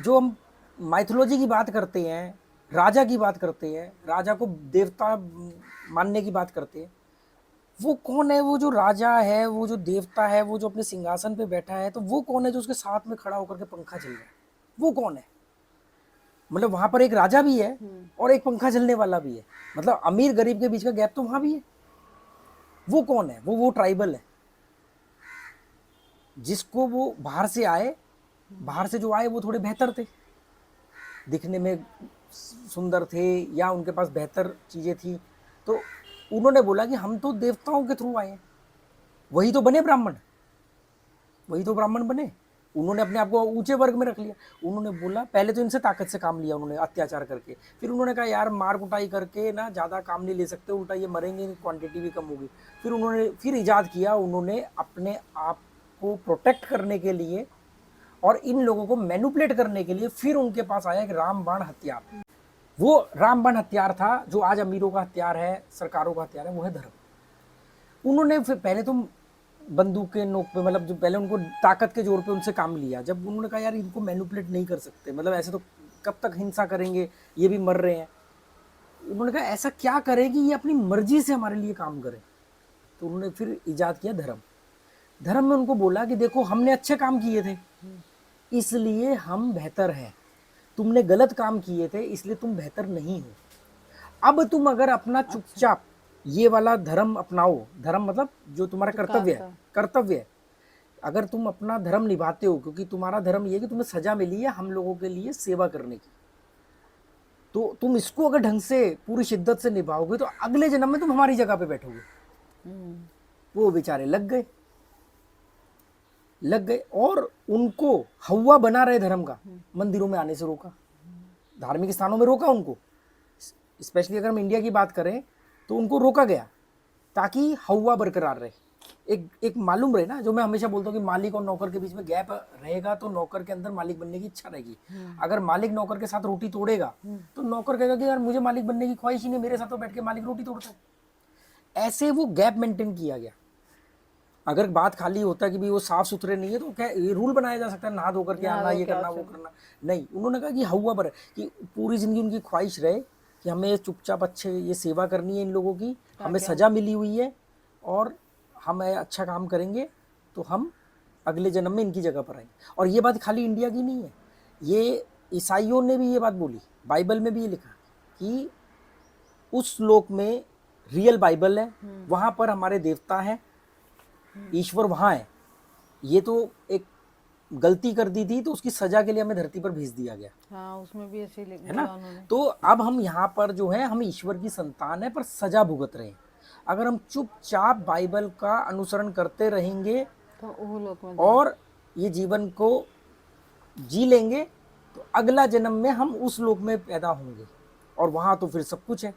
जो हम माइथोलॉजी की बात करते हैं, राजा की बात करते हैं, राजा को देवता मानने की बात करते हैं, वो कौन है? वो जो राजा है, वो जो देवता है, वो जो अपने सिंहासन पे बैठा है, तो वो कौन है जो उसके साथ में खड़ा होकर के पंखा चल रहा है? वो कौन है? मतलब वहां पर एक राजा भी है और एक पंखा चलने वाला भी है, मतलब अमीर गरीब के बीच का गैप तो वहां भी है। वो कौन है? वो ट्राइबल है, जिसको वो बाहर से आए, बाहर से जो आए वो थोड़े बेहतर थे, दिखने में सुंदर थे या उनके पास बेहतर चीजें थी, तो उन्होंने बोला कि हम तो देवताओं के थ्रू आए हैं, वही तो बने ब्राह्मण, वही तो ब्राह्मण बने। उन्होंने अपने आप को ऊंचे वर्ग में रख लिया। उन्होंने बोला, पहले तो इनसे ताकत से काम लिया उन्होंने, अत्याचार करके, फिर उन्होंने कहा यार मार कुटाई करके ना ज़्यादा काम नहीं ले सकते, उल्टा ये मरेंगे, क्वांटिटी भी कम होगी। फिर उन्होंने फिर ईजाद किया, उन्होंने अपने आप को प्रोटेक्ट करने के लिए और इन लोगों को मैनिपुलेट करने के लिए फिर उनके पास आया एक रामबाण हथियार। वो रामबाण हथियार था जो आज अमीरों का हथियार है, सरकारों का हथियार है, वो है धर्म। उन्होंने फिर पहले तो बंदूक के नोक पे, मतलब जो पहले उनको ताकत के जोर पे उनसे काम लिया, जब उन्होंने कहा यार इनको मैनिपुलेट नहीं कर सकते, मतलब ऐसे तो कब तक हिंसा करेंगे, ये भी मर रहे हैं, उन्होंने कहा ऐसा क्या करें कि ये अपनी मर्जी से हमारे लिए काम करे। तो उन्होंने फिर इजाद किया धर्म। धर्म में उनको बोला कि देखो हमने अच्छे काम किए थे इसलिए हम बेहतर हैं, तुमने गलत काम किए थे इसलिए तुम बेहतर नहीं हो। अब तुम अगर अपना चुपचाप ये वाला धर्म अपनाओ, धर्म मतलब जो तुम्हारा कर्तव्य है, कर्तव्य है, अगर तुम अपना धर्म निभाते हो, क्योंकि तुम्हारा धर्म ये है कि तुम्हें सजा मिली है हम लोगों के लिए सेवा करने की, तो तुम इसको अगर ढंग से पूरी शिद्दत से निभाओगे तो अगले जन्म में तुम हमारी जगह पे बैठोगे। वो बेचारे लग गए, लग गए और उनको हवा बना रहे धर्म का, मंदिरों में आने से रोका, धार्मिक स्थानों में रोका उनको। स्पेशली अगर हम इंडिया की बात करें तो उनको रोका गया ताकि हवा बरकरार रहे, एक मालूम रहे ना, जो मैं हमेशा बोलता हूँ कि मालिक और नौकर के बीच में गैप रहेगा तो नौकर के अंदर मालिक बनने की इच्छा रहेगी। अगर मालिक नौकर के साथ रोटी तोड़ेगा तो नौकर कहेगा कि यार मुझे मालिक बनने की ख्वाहिश ही नहीं, मेरे साथ तो बैठ के मालिक रोटी तोड़ता है। ऐसे वो गैप मेंटेन किया गया। अगर बात खाली होता कि भाई वो साफ सुथरे नहीं है तो क्या ये रूल बनाया जा सकता है नहा धो करके आना, ये करना, वो करना? नहीं, उन्होंने कहा कि हवा पर कि पूरी जिंदगी उनकी ख्वाहिश रहे कि हमें चुपचाप अच्छे ये सेवा करनी है इन लोगों की, हमें सजा मिली हुई है और हम अच्छा काम करेंगे तो हम अगले जन्म में इनकी जगह पर आएंगे। और ये बात खाली इंडिया की नहीं है, ये ईसाइयों ने भी ये बात बोली, बाइबल में भी ये लिखा कि उस लोक में रियल बाइबल है, वहां पर हमारे देवता है, ईश्वर वहां है। ये तो एक गलती कर दी थी तो उसकी सजा के लिए हमें धरती पर भेज दिया गया। हाँ, उसमें भी ऐसे ही लिखा है ना? उन्होंने। तो अब हम यहाँ पर जो है हम ईश्वर की संतान है पर सजा भुगत रहे हैं। अगर हम चुपचाप बाइबल का अनुसरण करते रहेंगे तो वो लोग में और ये जीवन को जी लेंगे तो अगला जन्म में हम उस लोक में पैदा होंगे और वहां तो फिर सब कुछ है।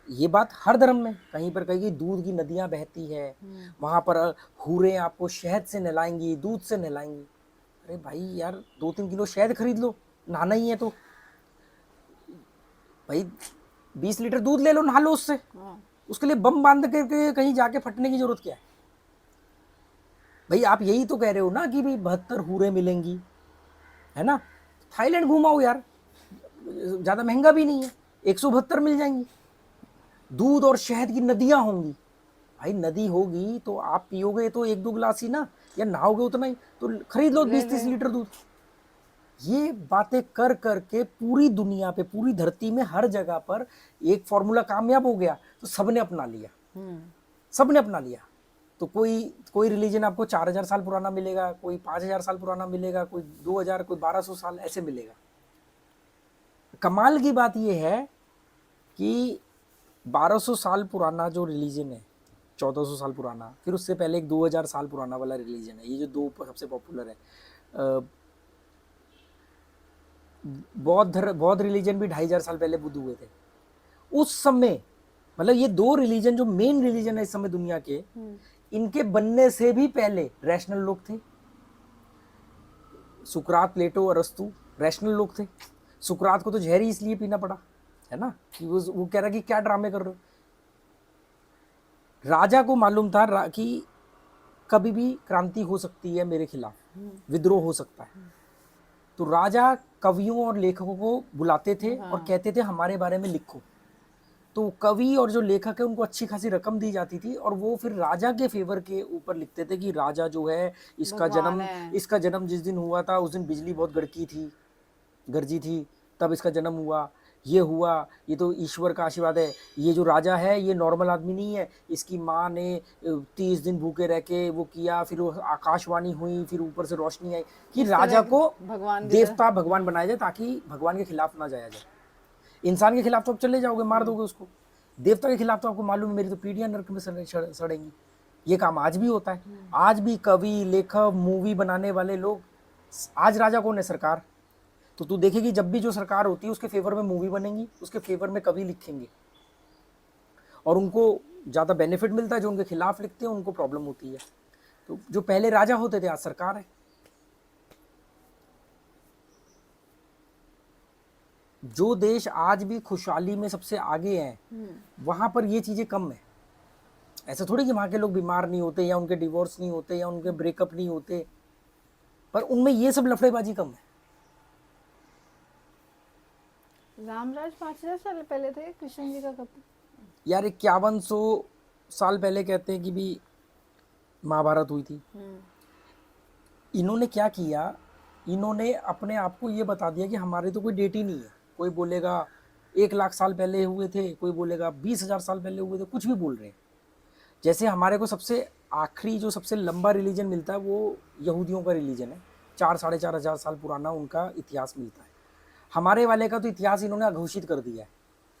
ये बात हर धर्म में, कहीं पर कहीं दूध की नदियां बहती है, वहां पर हूरें आपको शहद से नहलाएंगी, दूध से नहलाएंगी। अरे भाई यार 2-3 किलो शहद खरीद लो, नहाना ही है तो भाई 20 लीटर दूध ले लो, नहा लो उससे। उसके लिए बम बांध करके कहीं जाके फटने की जरूरत क्या है भाई? आप यही तो कह रहे हो ना कि भाई 72 हूरें मिलेंगी, है ना? थाईलैंड घुमाओ यार, ज्यादा महंगा भी नहीं है, 172 मिल जाएंगी। दूध और शहद की नदियां होंगी। भाई नदी होगी तो आप पियोगे तो 1-2 गिलास ही ना, या नहाओगे उतना ही, तो खरीद लो 20-30 लीटर दूध। ये बातें कर करके पूरी दुनिया पे, पूरी धरती में हर जगह पर एक फॉर्मूला कामयाब हो गया तो सबने अपना लिया, सबने अपना लिया। तो कोई रिलीजन आपको 4000 साल पुराना मिलेगा, कोई 5000 साल पुराना मिलेगा, कोई 2000, कोई 1200 साल ऐसे मिलेगा। कमाल की बात यह है कि 1200 साल पुराना जो रिलीजन है, 1400 साल पुराना, फिर उससे पहले एक 2000 साल पुराना वाला रिलीजन है, ये जो दो सबसे पॉपुलर है। बौद्ध रिलीजन भी 2500 साल पहले बुद्ध हुए थे। उस समय मतलब ये दो रिलीजन जो मेन रिलीजन है इस समय दुनिया के, इनके बनने से भी पहले रैशनल लोग थे। सुकरात, प्लेटो, अरस्तु रैशनल लोग थे। सुकरात को तो जहर ही इसलिए पीना पड़ा, है ना, कि वो कह रहा कि क्या ड्रामे कर रहे हो। राजा को मालूम था कि कभी भी क्रांति हो सकती है मेरे खिलाफ, विद्रोह हो सकता है। तो राजा कवियों और लेखकों को बुलाते थे और कहते थे हमारे बारे में लिखो। तो कवि और जो लेखक है उनको अच्छी खासी रकम दी जाती थी और वो फिर राजा के फेवर के ऊपर लिखते थे कि राजा जो है इसका जन्म जिस दिन हुआ था उस दिन बिजली बहुत गरजी थी, तब इसका जन्म हुआ, ये हुआ, ये तो ईश्वर का आशीर्वाद है। ये जो राजा है ये नॉर्मल आदमी नहीं है, इसकी माँ ने 30 दिन भूखे रह के वो किया, फिर वो आकाशवाणी हुई, फिर ऊपर से रोशनी आई कि इस राजा तरह को भगवान की तरह। देवता भगवान बनाया जाए ताकि भगवान के खिलाफ ना जाया जाए। इंसान के खिलाफ तो आप चले जाओगे, मार दोगे उसको। देवता के खिलाफ तो आपको मालूम है मेरी तो पीढ़ियां नरक में सड़ेंगी। ये काम आज भी होता है। आज भी कवि, लेखक, मूवी बनाने वाले लोग, आज राजा कौन है? सरकार। तो तू देखेगी जब भी जो सरकार होती है उसके फेवर में मूवी बनेंगी, उसके फेवर में कवि लिखेंगे और उनको ज़्यादा बेनिफिट मिलता है। जो उनके खिलाफ लिखते हैं उनको प्रॉब्लम होती है। तो जो पहले राजा होते थे आज सरकार है। जो देश आज भी खुशहाली में सबसे आगे हैं वहां पर ये चीजें कम है। ऐसा थोड़ी कि वहां के लोग बीमार नहीं होते या उनके डिवोर्स नहीं होते या उनके ब्रेकअप नहीं होते, पर उनमें ये सब लफड़ेबाजी कम है। रामराज 5000 साल पहले थे, कृष्ण जी का कब? यार 5100 साल पहले कहते हैं कि भी महाभारत हुई थी। इन्होंने क्या किया, इन्होंने अपने आप को ये बता दिया कि हमारे तो कोई डेट ही नहीं है। कोई बोलेगा 1 लाख साल पहले हुए थे, कोई बोलेगा 20,000 साल पहले हुए थे, कुछ भी बोल रहे हैं। जैसे हमारे को सबसे आखिरी जो सबसे लंबा रिलीजन मिलता है वो यहूदियों का रिलीजन है, 4-4.5 हजार साल पुराना उनका इतिहास मिलता है। हमारे वाले का तो इतिहास इन्होंने अघोषित कर दिया है,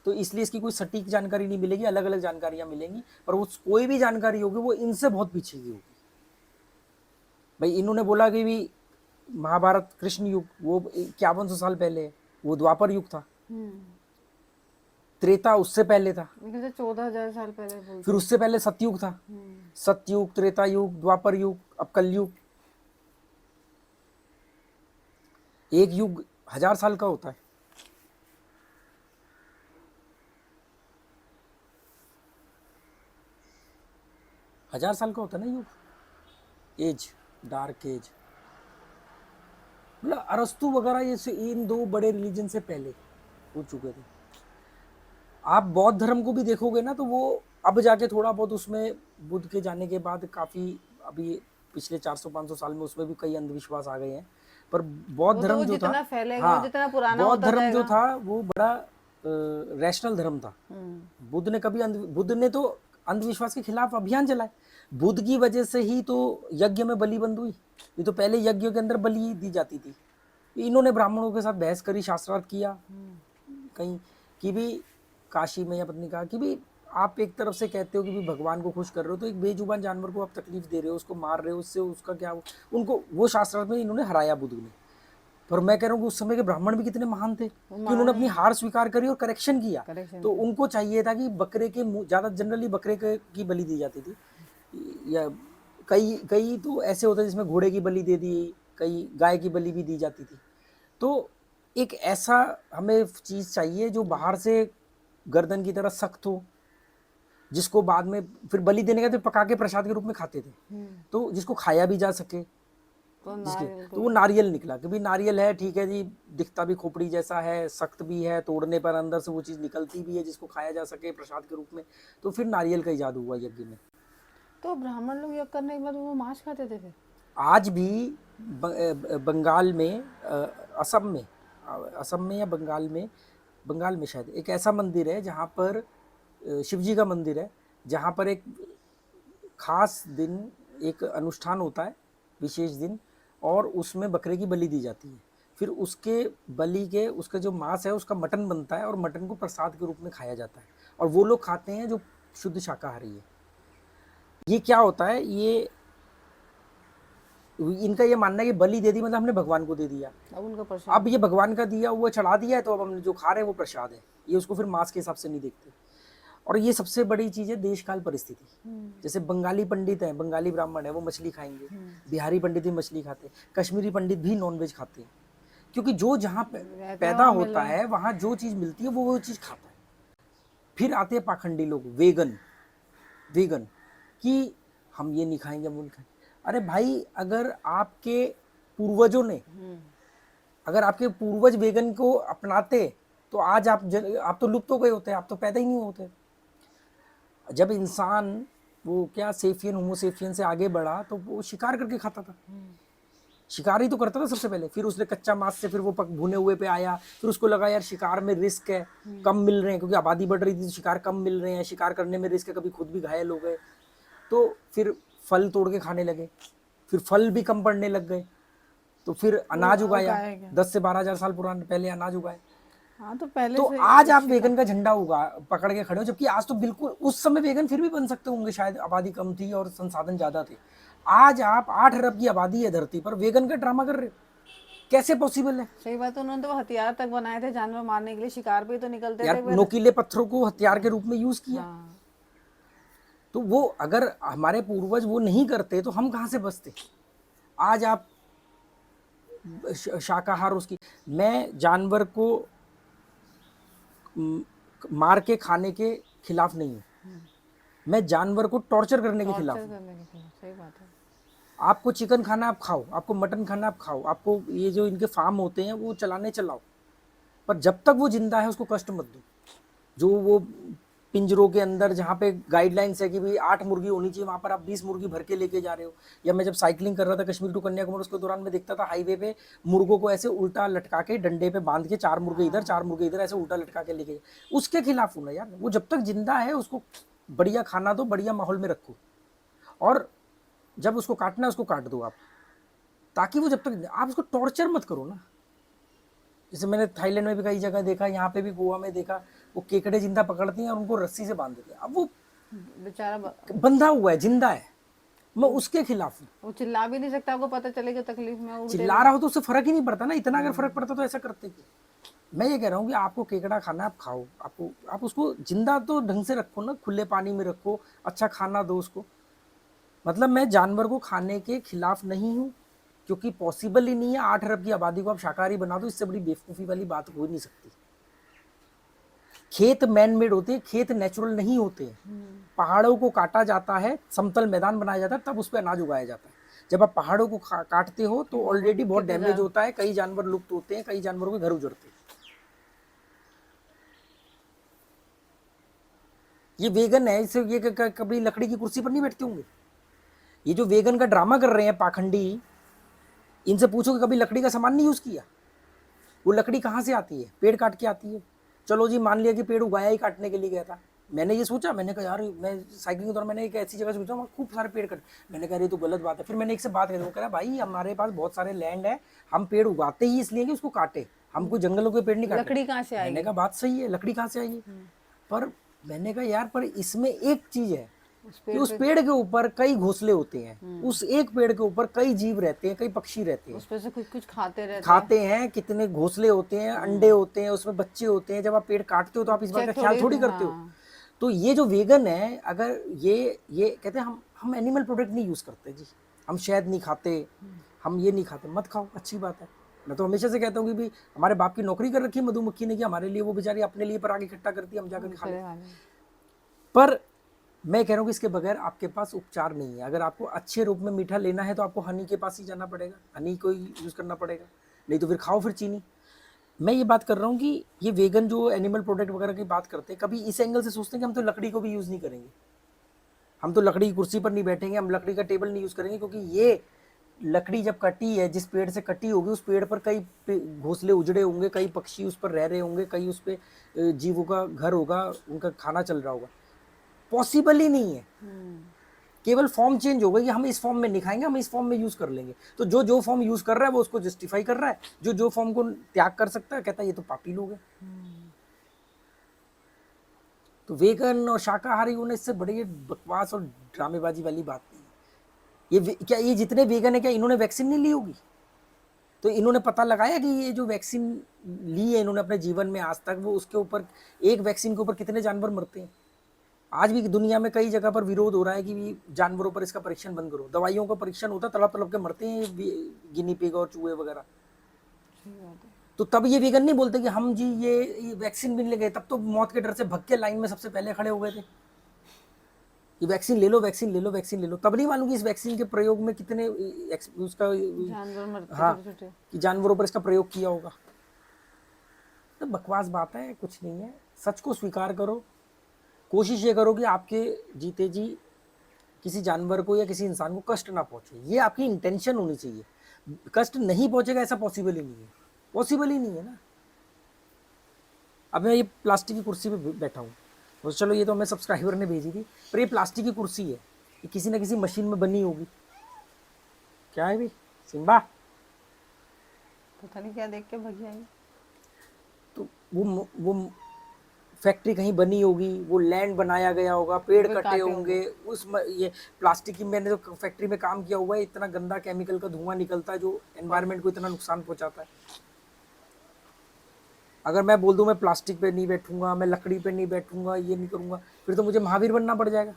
तो इसलिए इसकी कोई सटीक जानकारी नहीं मिलेगी, अलग अलग जानकारियां मिलेंगी, पर वो कोई भी जानकारी होगी वो इनसे बहुत पीछे की होगी। भाई इन्होंने बोला कि भी महाभारत कृष्ण युग वो 5100 साल पहले है, वो द्वापर युग था। त्रेता उससे पहले था, 14,000 साल पहले बोलते। फिर उससे पहले सतयुग था। सतयुग, त्रेता युग, द्वापर युग, अब कलयुग। एक युग 1000 साल का होता है। हजार साल का होता है ना युग, एज, डार्क एज। मतलब अरस्तु वगैरह ये इन दो बड़े रिलीजन से पहले हो चुके थे। आप बौद्ध धर्म को भी देखोगे ना तो वो अब जाके थोड़ा बहुत उसमें बुद्ध के जाने के बाद काफी, अभी पिछले 400-500 साल में उसमें भी कई अंधविश्वास आ गए हैं, पर बौद्ध वो तो धर्म जो जितना था, फैलेगा और जितना पुराना बौद्ध होता धर्म जो जाएगा। था वो बड़ा रैशनल धर्म था। बुद्ध ने कभी बुद्ध ने तो अंधविश्वास के खिलाफ अभियान चलाए। बुद्ध की वजह से ही तो यज्ञ में बलि बंद हुई। ये तो पहले यज्ञ के अंदर बलि दी जाती थी। इन्होंने ब्राह्मणों के साथ बहस करी, शास्त्रार्थ किया कहीं कि भी काशी में या पत्नी कहा कि भी आप एक तरफ से कहते हो कि भी भगवान को खुश कर रहे हो, तो एक बेजुबान जानवर को आप तकलीफ दे रहे हो, उसको मार रहे हो, उससे उसका क्या उनको वो शास्त्रार्थ में इन्होंने हराया बुद्ध ने। पर मैं कह रहा हूँ उस समय के ब्राह्मण भी कितने महान थे कि उन्होंने अपनी हार स्वीकार करी और करेक्शन किया। तो उनको चाहिए था कि बकरे के ज्यादा जनरली बकरे की बलि दी जाती थी, या कई कई तो ऐसे होते जिसमें घोड़े की बलि दे दी, कई गाय की बलि भी दी जाती थी। तो एक ऐसा हमें चीज चाहिए जो बाहर से गर्दन की तरह सख्त हो, जिसको बाद में फिर बलि देने का तो पका के प्रसाद के रूप में खाते थे, तो जिसको खाया भी जा सके। तो वो नारियल निकला कि भी नारियल है, ठीक है जी, दिखता भी खोपड़ी जैसा है, सख्त भी है, तोड़ने पर अंदर से वो चीज निकलती भी है, जिसको खाया जा सके प्रसाद के रूप में। तो फिर नारियल का इजाद हुआ यज्ञ में। तो ब्राह्मण लोग यज्ञ करने के बाद वो मांस खाते थे फिर? आज भी बंगाल में, असम में या बंगाल में शायद एक ऐसा मंदिर है जहाँ पर शिव जी का मंदिर है, जहाँ पर एक खास दिन एक अनुष्ठान होता है, विशेष दिन, और उसमें बकरे की बलि दी जाती है। फिर उसके बलि के उसका जो मांस है उसका मटन बनता है और मटन को प्रसाद के रूप में खाया जाता है, और वो लोग खाते हैं जो शुद्ध शाकाहारी है। ये क्या होता है, ये इनका ये मानना है कि बलि दे दी मतलब हमने भगवान को दे दिया, अब उनका प्रसाद, अब ये भगवान का दिया हुआ चढ़ा दिया है, तो अब हमने जो खा रहे हैं वो प्रसाद है। ये उसको फिर मांस के हिसाब से नहीं देखते। और ये सबसे बड़ी चीज है देश काल परिस्थिति। जैसे बंगाली पंडित है, बंगाली ब्राह्मण है, वो मछली खाएंगे, बिहारी पंडित भी मछली खाते हैं, कश्मीरी पंडित भी नॉनवेज खाते हैं, क्योंकि जो जहाँ पैदा होता है वहां जो चीज मिलती है वो चीज खाता है। फिर आते हैं पाखंडी लोग, वेगन कि हम ये नहीं खाएंगे, हम वो नहीं खाएंगे। अरे भाई, अगर आपके पूर्वजों ने, अगर आपके पूर्वज वेगन को अपनाते तो आज आप तो लुप्त हो गए होते, आप तो पैदा ही नहीं होते। जब इंसान वो क्या सेफियन होमोसेफियन से आगे बढ़ा तो वो शिकार करके खाता था। शिकार ही तो करता था सबसे पहले, फिर उसने कच्चा मांस से फिर वो भुने हुए पे आया, फिर उसको लगा यार शिकार में रिस्क है, कम मिल रहे हैं क्योंकि आबादी बढ़ रही थी तो शिकार कम मिल रहे हैं, शिकार करने में रिस्क है, कभी खुद भी घायल हो गए, तो फिर फल तोड़ के खाने लगे, फिर फल भी कम पड़ने लग गए, तो फिर अनाज उगाया, उगाया गया। 10 से 12 हजार साल पुराने पहले अनाज उगाए। हाँ तो पहले तो से आज आप वेगन का झंडा उगा पकड़ के खड़े हो, जबकि आज तो बिल्कुल उस समय वेगन फिर भी बन सकते होंगे, शायद आबादी कम थी और संसाधन ज्यादा थे। आज आप 8 अरब की आबादी है धरती पर, वेगन का ड्रामा कर रहे हो, कैसे पॉसिबल है? सही बात है, उन्होंने तो हथियार तक बनाए थे जानवर मारने के लिए, शिकार पे ही तो निकलते यार थे फिर। नोकीले पत्थरों को हथियार के रूप में यूज किया, हाँ तो वो अगर हमारे पूर्वज वो नहीं करते तो हम कहाँ से बचते? आज आप शाकाहार उसकी, मैं जानवर को मार के खाने के खिलाफ नहीं हूँ, मैं जानवर को टॉर्चर करने के खिलाफ टॉर्चर हूँ। करने के खिलाफ, सही बात है। आपको चिकन खाना आप खाओ, आपको मटन खाना आप खाओ, आपको ये जो इनके फार्म होते हैं वो चलाने चलाओ, पर जब तक वो जिंदा है उसको कष्ट मत दो। जो वो पिंजरों के अंदर जहाँ पे गाइडलाइंस है कि भाई 8 मुर्गी होनी चाहिए, वहाँ पर आप 20 मुर्गी भर के लेके जा रहे हो। या मैं जब साइकिलिंग कर रहा था कश्मीर टू कन्याकुमारी, उसके दौरान मैं देखता था हाईवे पे मुर्गों को ऐसे उल्टा लटका के डंडे पे बांध के 4 मुर्गे इधर 4 मुर्गे इधर ऐसे उल्टा लटका के लेके, उसके खिलाफ हूँ ना यार। वो जब तक जिंदा है उसको बढ़िया खाना दो, बढ़िया माहौल में रखो, और जब उसको काटना है उसको काट दो आप, ताकि वो जब तक आप उसको टॉर्चर मत करो ना। जैसे मैंने थाईलैंड में भी कई जगह देखा, यहाँ पे भी गोवा में देखा, वो केकड़े जिंदा पकड़ती हैं और उनको रस्सी से बांध देते हैं। अब वो बेचारा बंधा हुआ है, जिंदा है, मैं उसके खिलाफ हूँ। वो चिल्ला भी नहीं सकता, आपको पता चलेगा तकलीफ में उल्टे चिल्ला रहा हो तो उससे फर्क ही नहीं पड़ता ना, इतना अगर फर्क पड़ता तो ऐसा करते क्यों? मैं ये कह रहा हूँ कि आपको केकड़ा खाना आप खाओ, आपको आप उसको जिंदा तो ढंग से रखो ना, खुले पानी में रखो, अच्छा खाना दो उसको। मतलब मैं जानवर को खाने के खिलाफ नहीं हूँ, क्योंकि पॉसिबल ही नहीं है 8 अरब की आबादी को आप शाकाहारी बना दो, इससे बड़ी बेवकूफ़ी वाली बात हो ही नहीं सकती। खेत मैन मेड होते हैं, खेत नेचुरल नहीं होते हैं। पहाड़ों को काटा जाता है, समतल मैदान बनाया जाता है, तब उस पर अनाज उगाया जाता है। जब आप पहाड़ों को काटते हो तो ऑलरेडी बहुत डैमेज होता है, कई जानवर लुप्त होते हैं, कई जानवरों के घर उजड़ते हैं। ये वेगन है, इससे ये कभी लकड़ी की कुर्सी पर नहीं बैठते होंगे। ये जो वेगन का ड्रामा कर रहे हैं पाखंडी, इनसे पूछो कि कभी लकड़ी का सामान नहीं यूज किया। वो लकड़ी कहाँ से आती है? पेड़ काट के आती है। चलो जी मान लिया कि पेड़ उगाया ही काटने के लिए गया था, मैंने ये सोचा, मैंने कहा यार मैं साइकिलिंग के दौरान मैंने एक ऐसी जगह सोचा वहाँ खूब सारे पेड़ कट, मैंने कहा ये तो गलत बात है। फिर मैंने एक से बात करी, वो कह रहा भाई हमारे पास बहुत सारे लैंड है, हम पेड़ उगाते ही इसलिए कि उसको काटे, हम कोई जंगलों के पेड़ नहीं काटे। लकड़ी कहाँ से आएगी? मैंने कहा बात सही है, लकड़ी कहाँ से आएगी, पर मैंने कहा यार पर इसमें एक चीज है कि उस पेड़ के ऊपर कई घोंसले होते हैं, उस एक पेड़ के ऊपर कई जीव रहते हैं, कई पक्षी रहते हैं, उस पे से कुछ कुछ खाते हैं, कितने घोंसले होते हैं, अंडे होते हैं, उसमें बच्चे होते हैं। जब आप पेड़ काटते हो तो आप इस बात का ख्याल थोड़ी करते हो। तो ये जो वेगन है, अगर ये कहते हैं हम एनिमल प्रोडक्ट नहीं यूज करते जी, हम शहद नहीं खाते, हम ये नहीं खाते, मत खाओ, अच्छी बात है। मैं तो हमेशा से कहता हूँ कि भाई हमारे बाप की नौकरी कर रखी है मधुमक्खी ने कि हमारे लिए वो बेचारी अपने लिए पराग इकट्ठा करती है, हम जाकर खा लें। पर मैं कह रहा हूँ कि इसके बगैर आपके पास उपचार नहीं है। अगर आपको अच्छे रूप में मीठा लेना है तो आपको हनी के पास ही जाना पड़ेगा, हनी को ही यूज़ करना पड़ेगा, नहीं तो फिर खाओ फिर चीनी। मैं ये बात कर रहा हूँ कि ये वेगन जो एनिमल प्रोडक्ट वगैरह की बात करते हैं, कभी इस एंगल से सोचते हैं कि हम तो लकड़ी को भी यूज़ नहीं करेंगे, हम तो लकड़ी की कुर्सी पर नहीं बैठेंगे, हम लकड़ी का टेबल नहीं यूज़ करेंगे, क्योंकि ये लकड़ी जब कटी है, जिस पेड़ से कटी होगी उस पेड़ पर कई घोंसले उजड़े होंगे, कई पक्षी उस पर रह रहे होंगे, कई उस पर जीवों का घर होगा, उनका खाना चल रहा होगा। पॉसिबल ही नहीं है, केवल फॉर्म चेंज होगा कि हम इस फॉर्म में नहीं खाएंगे, हम इस फॉर्म में यूज कर लेंगे। तो जो फॉर्म यूज कर रहा है वो उसको जस्टिफाई कर रहा है, जो फॉर्म को त्याग कर सकता है कहता है ये तो पापी लोग हैं। तो वेगन और शाकाहारी होने इससे बड़ी बकवास और ड्रामेबाजी वाली बात नहीं है। क्या ये जितने वेगन है क्या इन्होंने वैक्सीन नहीं ली होगी? तो इन्होंने पता लगाया कि ये जो वैक्सीन ली है इन्होंने अपने जीवन में आज तक, वो उसके ऊपर एक वैक्सीन के ऊपर कितने जानवर मरते हैं। आज भी दुनिया में कई जगह पर विरोध हो रहा है कि जानवरों पर इसका परीक्षण बंद करो। दवाइयों का परीक्षण होता, तड़प तड़प के मरते हैं गिनी पिग और चूहे वगैरह। तो तब ये वेगन नहीं बोलते कि हम जी ये वैक्सीन भी नहीं ले गए, तब तो मौत के डर से भग के लाइन में सबसे पहले खड़े हो गए थे कि वैक्सीन ले लो, वैक्सीन ले लो, वैक्सीन ले लो। तब नहीं मालूम कि इस वैक्सीन के प्रयोग में कितने उसका जानवर मरते, हाँ छोटे-छोटे। कि जानवरों पर इसका प्रयोग किया होगा। तो बकवास बात है, कुछ नहीं है। सच को स्वीकार करो, कोशिश ये करो कि आपके जीते जी किसी जानवर को या किसी इंसान को कष्ट ना पहुंचे, ये आपकी इंटेंशन होनी चाहिए। कष्ट नहीं पहुंचेगा ऐसा पॉसिबल ही नहीं है, पॉसिबल ही नहीं है ना। अब मैं ये प्लास्टिक की कुर्सी पे बैठा हूँ, तो चलो ये तो हमें सब्सक्राइबर ने भेजी थी, पर ये प्लास्टिक की कुर्सी है, ये किसी ना किसी मशीन में बनी होगी। क्या है भी सिम्बा? पता नहीं क्या देख के भगी आई। तो वो फैक्ट्री कहीं बनी होगी, वो लैंड बनाया गया होगा, पेड़ फिर कटे काटे होंगे, ये प्लास्टिक की, मैंने तो फैक्ट्री में काम किया हुआ है, इतना गंदा केमिकल का धुआं निकलता है जो एनवायरनमेंट को इतना नुकसान पहुंचाता है। अगर मैं बोल दूं मैं प्लास्टिक पे नहीं बैठूंगा, मैं लकड़ी पे नहीं बैठूंगा, ये नहीं करूंगा, फिर तो मुझे महावीर बनना पड़ जाएगा।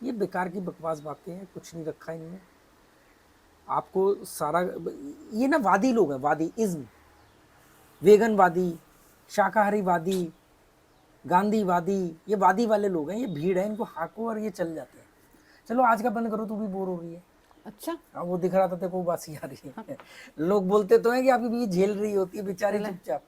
ये बेकार की बकवास बातें हैं, कुछ नहीं रखा इनमें। आपको सारा, ये ना वादी लोग हैं, वादी इज्म, वेगनवादी, शाकाहारीवादी, गांधीवादी, ये वादी वाले लोग हैं, ये भीड़ है, इनको हाको और ये चल जाते हैं। चलो आज का बंद करो, तू भी बोर हो रही है। अच्छा हाँ वो दिख रहा था तेरे को, बासी आ रही है। लोग बोलते तो हैं कि आपकी बीवी झेल रही होती है बेचारी चले। चुपचाप।